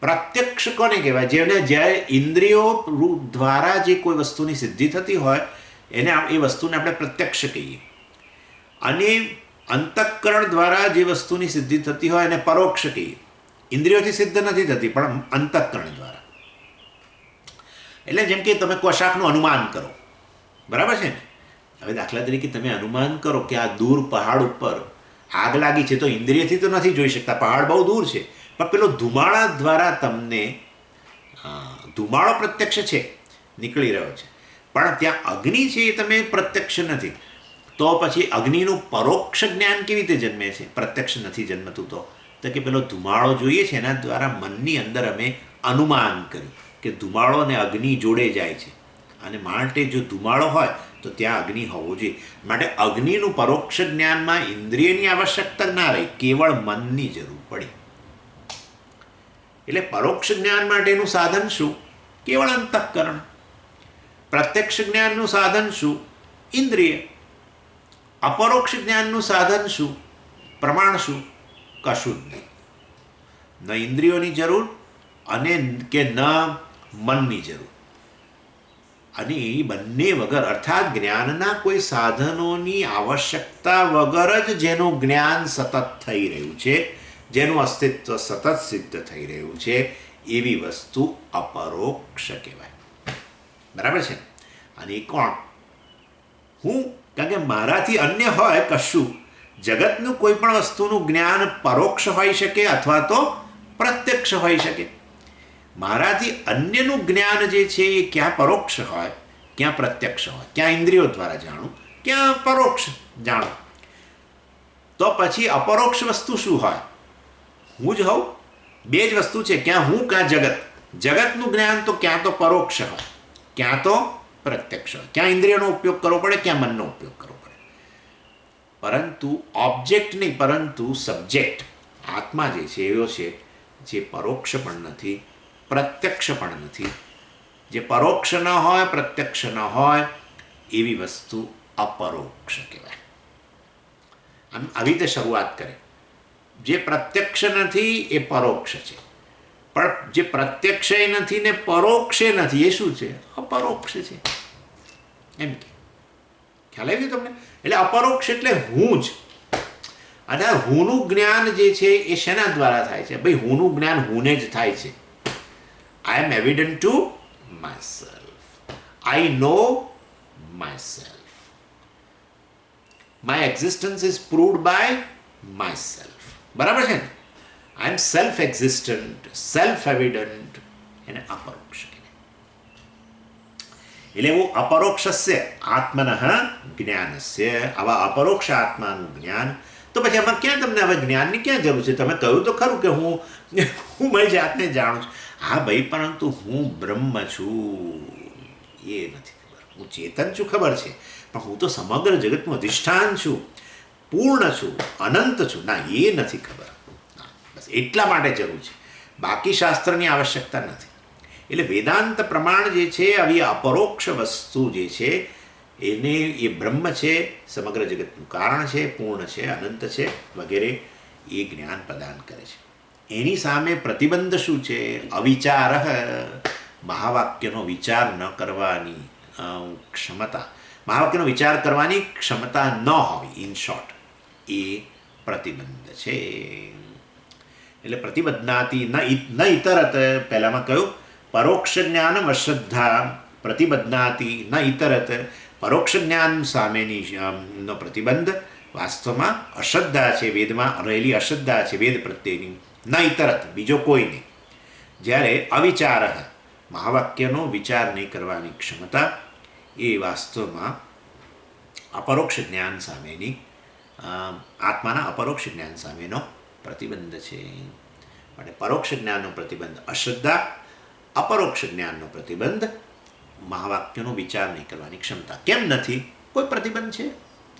S1: પ્રત્યક્ષ કોને કહેવાય? જેને જ્યારે ઇન્દ્રિયો દ્વારા જે કોઈ વસ્તુની સિદ્ધિ થતી હોય એને એ વસ્તુને આપણે પ્રત્યક્ષ કહીએ. અને અંતઃકરણ દ્વારા જે વસ્તુની સિદ્ધિ થતી હોય એને પરોક્ષ કહીએ. ઇન્દ્રિયોથી સિદ્ધ નથી થતી પણ અંતઃકરણ દ્વારા. એટલે જેમ કે તમે કશાકનું અનુમાન કરો, બરાબર છે ને? હવે દાખલા તરીકે તમે અનુમાન કરો કે આ દૂર પહાડ ઉપર આગ લાગી છે, તો ઇન્દ્રિયથી તો નથી જોઈ શકતા, પહાડ બહુ દૂર છે, પણ પેલો ધુમાડા દ્વારા તમને ધુમાડો પ્રત્યક્ષ છે, નીકળી રહ્યો છે, પણ ત્યાં અગ્નિ છે એ તમે પ્રત્યક્ષ નથી. તો પછી અગ્નિનું પરોક્ષ જ્ઞાન કેવી રીતે જન્મે છે? પ્રત્યક્ષ નથી જન્મતું. તો કે પેલો ધુમાડો જોઈએ છે એના દ્વારા મનની અંદર અમે અનુમાન કર્યું કે ધુમાડો અને અગ્નિ જોડે જાય છે, અને માટે જો ધુમાડો હોય તો ત્યાં અગ્નિ હોવો જોઈએ. માટે અગ્નિનું પરોક્ષ જ્ઞાનમાં ઇન્દ્રિયની આવશ્યકતા ના રહી, કેવળ મનની જરૂર પડી. એટલે પરોક્ષ જ્ઞાન માટેનું સાધન શું? કેવળ અંતઃકરણ. પ્રત્યક્ષ જ્ઞાનનું સાધન શું? ઇન્દ્રિય. અપરોક્ષ જ્ઞાનનું સાધન શું? પ્રમાણ શું? કશું જ નહીં. ન ઇન્દ્રિયોની જરૂર અને કે ન મનની જરૂર. અને એ બંને વગર, અર્થાત જ્ઞાનના કોઈ સાધનોની આવશ્યકતા વગર જ જેનું જ્ઞાન સતત થઈ રહ્યું છે, જેનું અસ્તિત્વ સતત સિદ્ધ થઈ રહ્યું છે, એવી વસ્તુ અપરોક્ષ કહેવાય. બરાબર છે? અને એ કોણ? હું. કારણ કે મારાથી અન્ય હોય કશું. જગતનું કોઈ પણ વસ્તુનું જ્ઞાન પરોક્ષ હોઈ શકે અથવા તો પ્રત્યક્ષ હોઈ શકે. મારાથી અન્યનું જ્ઞાન જે છે એ ક્યાં પરોક્ષ હોય, ક્યાં પ્રત્યક્ષ હોય, ક્યાં ઇન્દ્રિયો દ્વારા જાણું, ક્યાં પરોક્ષ જાણું. તો પછી અપરોક્ષ વસ્તુ શું હોય? હું જ હોઉં. બે જ વસ્તુ છે, ક્યાં હું ક્યાં જગત. જગતનું જ્ઞાન તો ક્યાં તો પરોક્ષ હોય, ક્યાં તો પ્રત્યક્ષ હોય, ક્યાં ઇન્દ્રિયનો ઉપયોગ કરવો પડે, ક્યાં મનનો ઉપયોગ કરવો પડે. પરંતુ ઓબ્જેક્ટ નહીં, પરંતુ સબ્જેક્ટ આત્મા જે છે એવો છે જે પરોક્ષ પણ નથી, પ્રત્યક્ષ પણ નથી. જે પરોક્ષ ન હોય, પ્રત્યક્ષ ન હોય એવી વસ્તુ અપરોક્ષ કહેવાય. આમ આવી રીતે શરૂઆત કરે. જે પ્રત્યક્ષ નથી એ પરોક્ષ છે, પણ જે પ્રત્યક્ષ નથી ને પરોક્ષ નથી એ શું છે? અપરોક્ષ છે. એમ કે ખ્યાલ આવી ગયો તમને? એટલે અપરોક્ષ એટલે હું જ. અને હુંનું જ્ઞાન જે છે એ શેના દ્વારા થાય છે? ભાઈ હુંનું જ્ઞાન હુંને જ થાય છે. I am evident to myself. I know myself. My existence is proved by myself. બરાબર છે ને? I am self existent, self evident. એને અપરોક્ષ કહેવાય. એટલે એવું અપરોક્ષસ્ય આત્મનઃ જ્ઞાનસ્ય, આવા અપરોક્ષ આત્માનું જ્ઞાન. તો પછી આમાં ક્યાં તમને હવે જ્ઞાનની ક્યાં જરૂર છે? તમે કહ્યું તો ખરું કે હું મારી જાતને જાણું છું. હા ભાઈ, પરંતુ હું બ્રહ્મ છું એ નથી ખબર. હું ચેતન છું ખબર છે, પણ હું તો સમગ્ર જગતનું અધિષ્ઠાન છું, પૂર્ણ છું, અનંત છું, ના એ નથી ખબર. બસ એટલા માટે જરૂર છે, બાકી શાસ્ત્રની આવશ્યકતા નથી. એટલે વેદાંત પ્રમાણ જે છે આવી અપરોક્ષ વસ્તુ જે છે એને એ બ્રહ્મ છે, સમગ્ર જગતનું કારણ છે, પૂર્ણ છે, અનંત છે વગેરે, એ જ્ઞાન પ્રદાન કરે છે. એની સામે પ્રતિબંધ શું છે? અવિચાર, મહાવાક્યનો વિચાર ન કરવાની ક્ષમતા, મહાવાક્યનો વિચાર કરવાની ક્ષમતા ન હોવી, ઇન શોર્ટ, એ પ્રતિબંધ છે. એટલે પ્રતિબદ્ધાતી ન ઇતરત, પહેલામાં કહ્યું પરોક્ષ જ્ઞાન અશ્રદ્ધા પ્રતિબદ્ધાતી ન ઇતરત, પરોક્ષ જ્ઞાન સામેની નો પ્રતિબંધ વાસ્તવમાં અશ્રદ્ધા છે, વેદમાં રહેલી અશ્રદ્ધા છે વેદ પ્રત્યેની, ન ઇતરત, બીજો કોઈ નહીં. જ્યારે અવિચાર, મહાવાક્યનો વિચાર નહીં કરવાની ક્ષમતા, એ વાસ્તવમાં અપરોક્ષ જ્ઞાન સામેની, આત્માના અપરોક્ષ જ્ઞાન સામેનો પ્રતિબંધ છે. માટે પરોક્ષ જ્ઞાનનો પ્રતિબંધ અશ્રદ્ધા, અપરોક્ષ જ્ઞાનનો પ્રતિબંધ મહાવાક્યનો વિચાર નહીં કરવાની ક્ષમતા. કેમ નથી? કોઈ પ્રતિબંધ છે?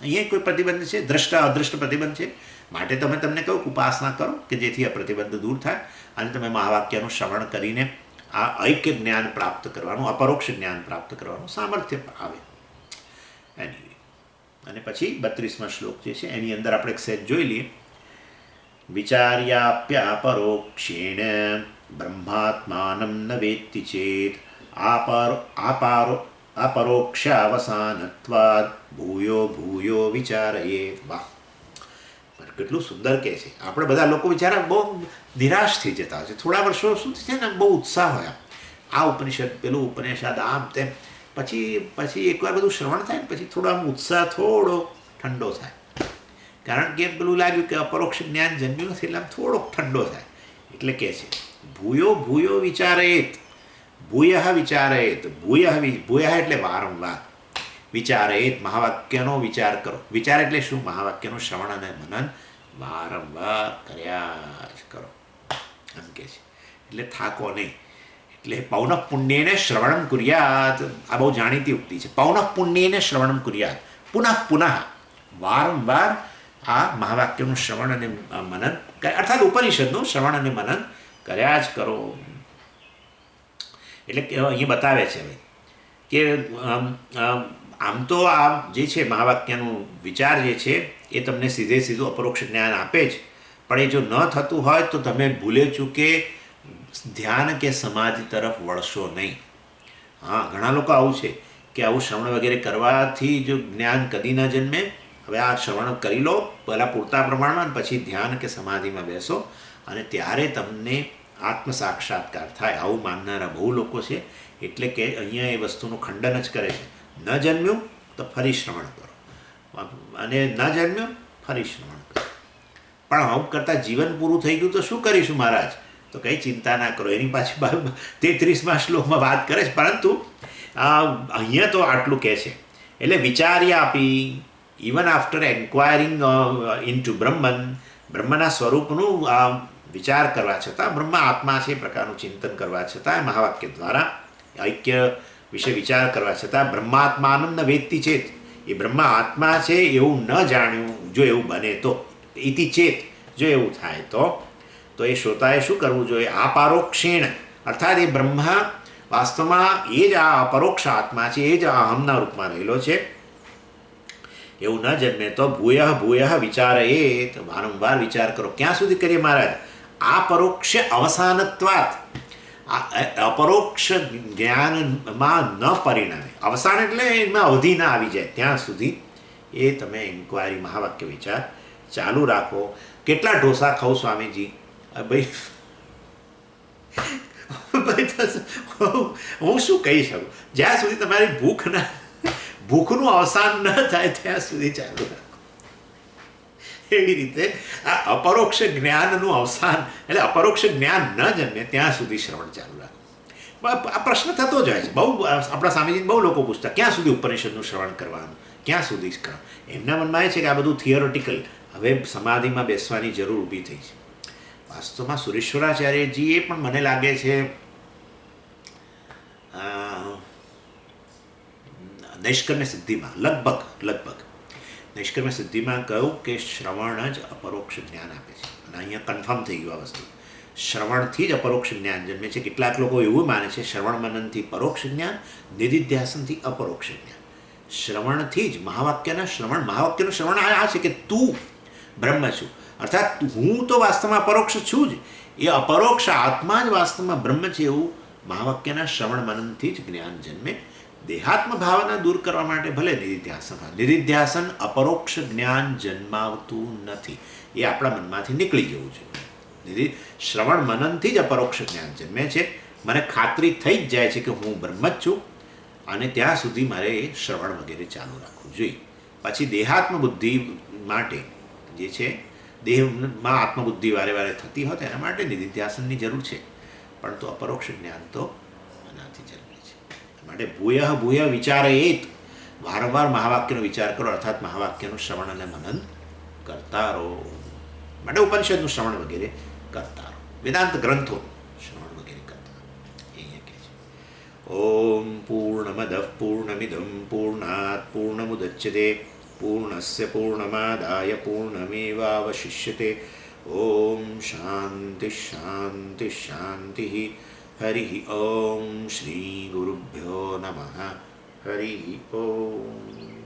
S1: અહીંયા કોઈ પ્રતિબંધ છે? દ્રષ્ટ અદૃષ્ટ પ્રતિબંધ છે. માટે તમને કહું ઉપાસના કરો કે જેથી આ પ્રતિબંધ દૂર થાય અને તમે મહાવાક્યનું શ્રવણ કરીને આ ઐક્ય જ્ઞાન પ્રાપ્ત કરવાનું, અપરોક્ષ જ્ઞાન પ્રાપ્ત કરવાનું સામર્થ્ય આવે. એની અને પછી 32મા શ્લોક જે છે એની અંદર આપણે એક સેજ જોઈ લઈએ. વિચાર્યાપ્યાપરોક્ષેણ બ્રહ્માત્માનં ન વેત્તિ ચેત अपरोक्षावसानत्वात् ભૂયો ભૂયો વિચારયેત. વાહ, કેટલું સુંદર કહે છે. આપણે બધા લોકો વિચારા બહુ નિરાશ થઈ જતા હોય છે. થોડા વર્ષો શું છે ને, બહુ ઉત્સાહ હોય, આ ઉપનિષદ પેલું ઉપનિષદ આમ તેમ, પછી એકવાર બધું શ્રવણ થાય ને પછી થોડો આમ ઉત્સાહ થોડો ઠંડો થાય. કારણ કે પેલું લાગ્યું કે અપરોક્ષ જ્ઞાન જન્મ્યું નથી એટલે આમ થોડોક ઠંડો થાય. એટલે કહે છે ભૂયો ભૂયો વિચારયેત, ભૂય વિચારયેત, ભૂય એટલે વારંવાર, વિચારયેત, મહાવાક્યનો વિચાર કરો. વિચાર એટલે શું? મહાવાક્યનું શ્રવણ અને મનન વારંવાર કર્યા જ કરો એમ કે છે. એટલે થાકો નહીં. એટલે પૌનઃ પુણ્યેને શ્રવણમ કુર્યાત, આ બહુ જાણીતી ઉક્તિ છે. પૌનઃ પુણ્યેને શ્રવણમ કુર્યાત, પુનઃ પુનઃ, વારંવાર આ મહાવાક્યનું શ્રવણ અને મનન, અર્થાત ઉપનિષદનું શ્રવણ અને મનન કર્યા જ કરો. એટલે અહીંયા બતાવે છે કે આમ તો આ જે છે મહાવાક્યનું વિચાર જે છે એ તમને સીધું અપરોક્ષ જ્ઞાન આપે જ, પણ એ જો ન થતું હોય તો તમે ભૂલે ચૂકે ધ્યાન કે સમાધિ તરફ વળશો નહીં. હા, ઘણા લોકો આવું છે કે આવું શ્રવણ વગેરે કરવાથી જો જ્ઞાન કદી ન જન્મે. હવે આ શ્રવણ કરી લો પહેલાં પૂરતા પ્રમાણમાં, પછી ધ્યાન કે સમાધિમાં બેસો અને ત્યારે તમને આત્મ સાક્ષાત્કાર થાય. આવું માનનારા બહુ લોકો છે. એટલે કે અહીંયા એ વસ્તુનું ખંડન જ કરે છે. ન જન્મ્યું તો ફરી શ્રવણ કરો, અને ન જન્મ્યું ફરી શ્રવણ કરો. પણ આવું કરતાં જીવન પૂરું થઈ ગયું તો શું કરીશું મહારાજ? તો કંઈ ચિંતા ના કરો. એની પાછી 33મા શ્લોકમાં વાત કરે છે, પરંતુ અહીંયા તો આટલું કહે છે. એટલે વિચાર્યા આપી, ઇવન આફ્ટર એન્ક્વાયરિંગ ઇન ટુ બ્રહ્મના સ્વરૂપનું વિચાર કરવા છતાં, બ્રહ્મ આત્મા છે એ પ્રકારનું ચિંતન કરવા છતાં, મહાવાક્ય દ્વારા ઐક્ય વિશે વિચાર કરવા છતાં બ્રહ્માત્માનં ન વેત્તિ ચેત, એ બ્રહ્મ આત્મા છે એવું ન જાણ્યું, જો એવું બને તો, ઇતિ ચેત, જો એવું થાય તો એ શ્રોતાએ શું કરવું જોઈએ? અપરોક્ષેણ, અર્થાત એ બ્રહ્મ વાસ્તવમાં એ જ આ અપરોક્ષ આત્મા છે, એ જ અહમના રૂપમાં રહેલો છે. એવું ન જન્મે તો ભૂય વિચારયેત, વારંવાર વિચાર કરો. ક્યાં સુધી કરીએ મહારાજ? આ પરોક્ષ અવસાનત્વાત, અપરોક્ષ જ્ઞાનમાં ન પરિણામે, અવસાન એટલે એમાં અવધિ ના આવી જાય ત્યાં સુધી એ તમે ઇન્ક્વાયરી, મહાવાક્ય વિચાર ચાલુ રાખો. કેટલા ઢોસા ખાઉં સ્વામીજી? ભાઈ હું શું કહી શકું? જ્યાં સુધી તમારી ભૂખનું અવસાન ન થાય ત્યાં સુધી ચાલુ રાખો. એવી રીતે આ અપરોક્ષ જ્ઞાનનું અવસાન, એટલે અપરોક્ષ જ્ઞાન ન જન્મે ત્યાં સુધી શ્રવણ ચાલુ રાખો. આ પ્રશ્ન થતો જ હોય છે. બહુ આપણા સ્વામીજીને બહુ લોકો પૂછતા, ક્યાં સુધી ઉપનિષદનું શ્રવણ કરવાનું, ક્યાં સુધી કરવાનું? એમના મનમાં એ છે કે આ બધું થિયોરિટિકલ, હવે સમાધિમાં બેસવાની જરૂર ઊભી થઈ છે. વાસ્તવમાં સુરેશ્વરાચાર્યજીએ પણ મને લાગે છે નૈષ્કર્મ્ય સિદ્ધિમાં લગભગ નૈષ્કર્મ્ય સિદ્ધિમાં કહ્યું કે શ્રવણ જ અપરોક્ષ જ્ઞાન આપે છે. અને અહીંયા કન્ફર્મ થઈ ગયું આ વસ્તુ. શ્રવણથી જ અપરોક્ષ જ્ઞાન જન્મે છે. કેટલાક લોકો એવું માને છે શ્રવણ મનનથી પરોક્ષ જ્ઞાન, નિધિધ્યાસનથી અપરોક્ષ જ્ઞાન. શ્રવણથી જ મહાવાક્યનું શ્રવણ આ છે કે તું બ્રહ્મ છું. અર્થાત હું તો વાસ્તવમાં અપરોક્ષ છું જ, એ અપરોક્ષ આત્મા જ વાસ્તવમાં બ્રહ્મ છે એવું મહાવાક્યના શ્રવણ મનનથી જ જ્ઞાન જન્મે. દેહાત્મ ભાવના દૂર કરવા માટે ભલે નિધિધ્યાસન હોય, નિધિધ્યાસન અપરોક્ષ જ્ઞાન જન્માવતું નથી, એ આપણા મનમાંથી નીકળી જવું છે. શ્રવણ મનનથી જ અપરોક્ષ જ્ઞાન જન્મે છે. મને ખાતરી થઈ જ જાય છે કે હું બ્રહ્મ જ છું, અને ત્યાં સુધી મારે એ શ્રવણ વગેરે ચાલુ રાખવું જોઈએ. પછી દેહાત્મ બુદ્ધિ માટે જે છે, દેહમાં આત્મબુદ્ધિ વારે વારે થતી હોય તો એના માટે નિધિધ્યાસનની જરૂર છે, પરંતુ અપરોક્ષ જ્ઞાન તો આનાથી જન્મે છે. માટે ભૂય વિચારેત, વારંવાર મહાવાક્યનો વિચાર કરો, અર્થાત મહાવાક્યનું શ્રવણ અને મનન કરતા રહો. માટે ઉપનિષદનું શ્રવણ વગેરે કરતા રહો, વેદાંત ગ્રંથોનું શ્રવણ વગેરે કરતા રહો. અહીંયા કહે છે ઓમ પૂર્ણમદ પૂર્ણમિદમ પૂર્ણાત પૂર્ણમુદચ્યતે પૂર્ણસ્ય પૂર્ણમાદાય પૂર્ણમેવાવશિષ્યતે. ઓમ શાંતિ શાંતિ શાંતિ. હરિ ઓમ શ્રી ગુરુભ્યો નમઃ. હરિ ઓમ.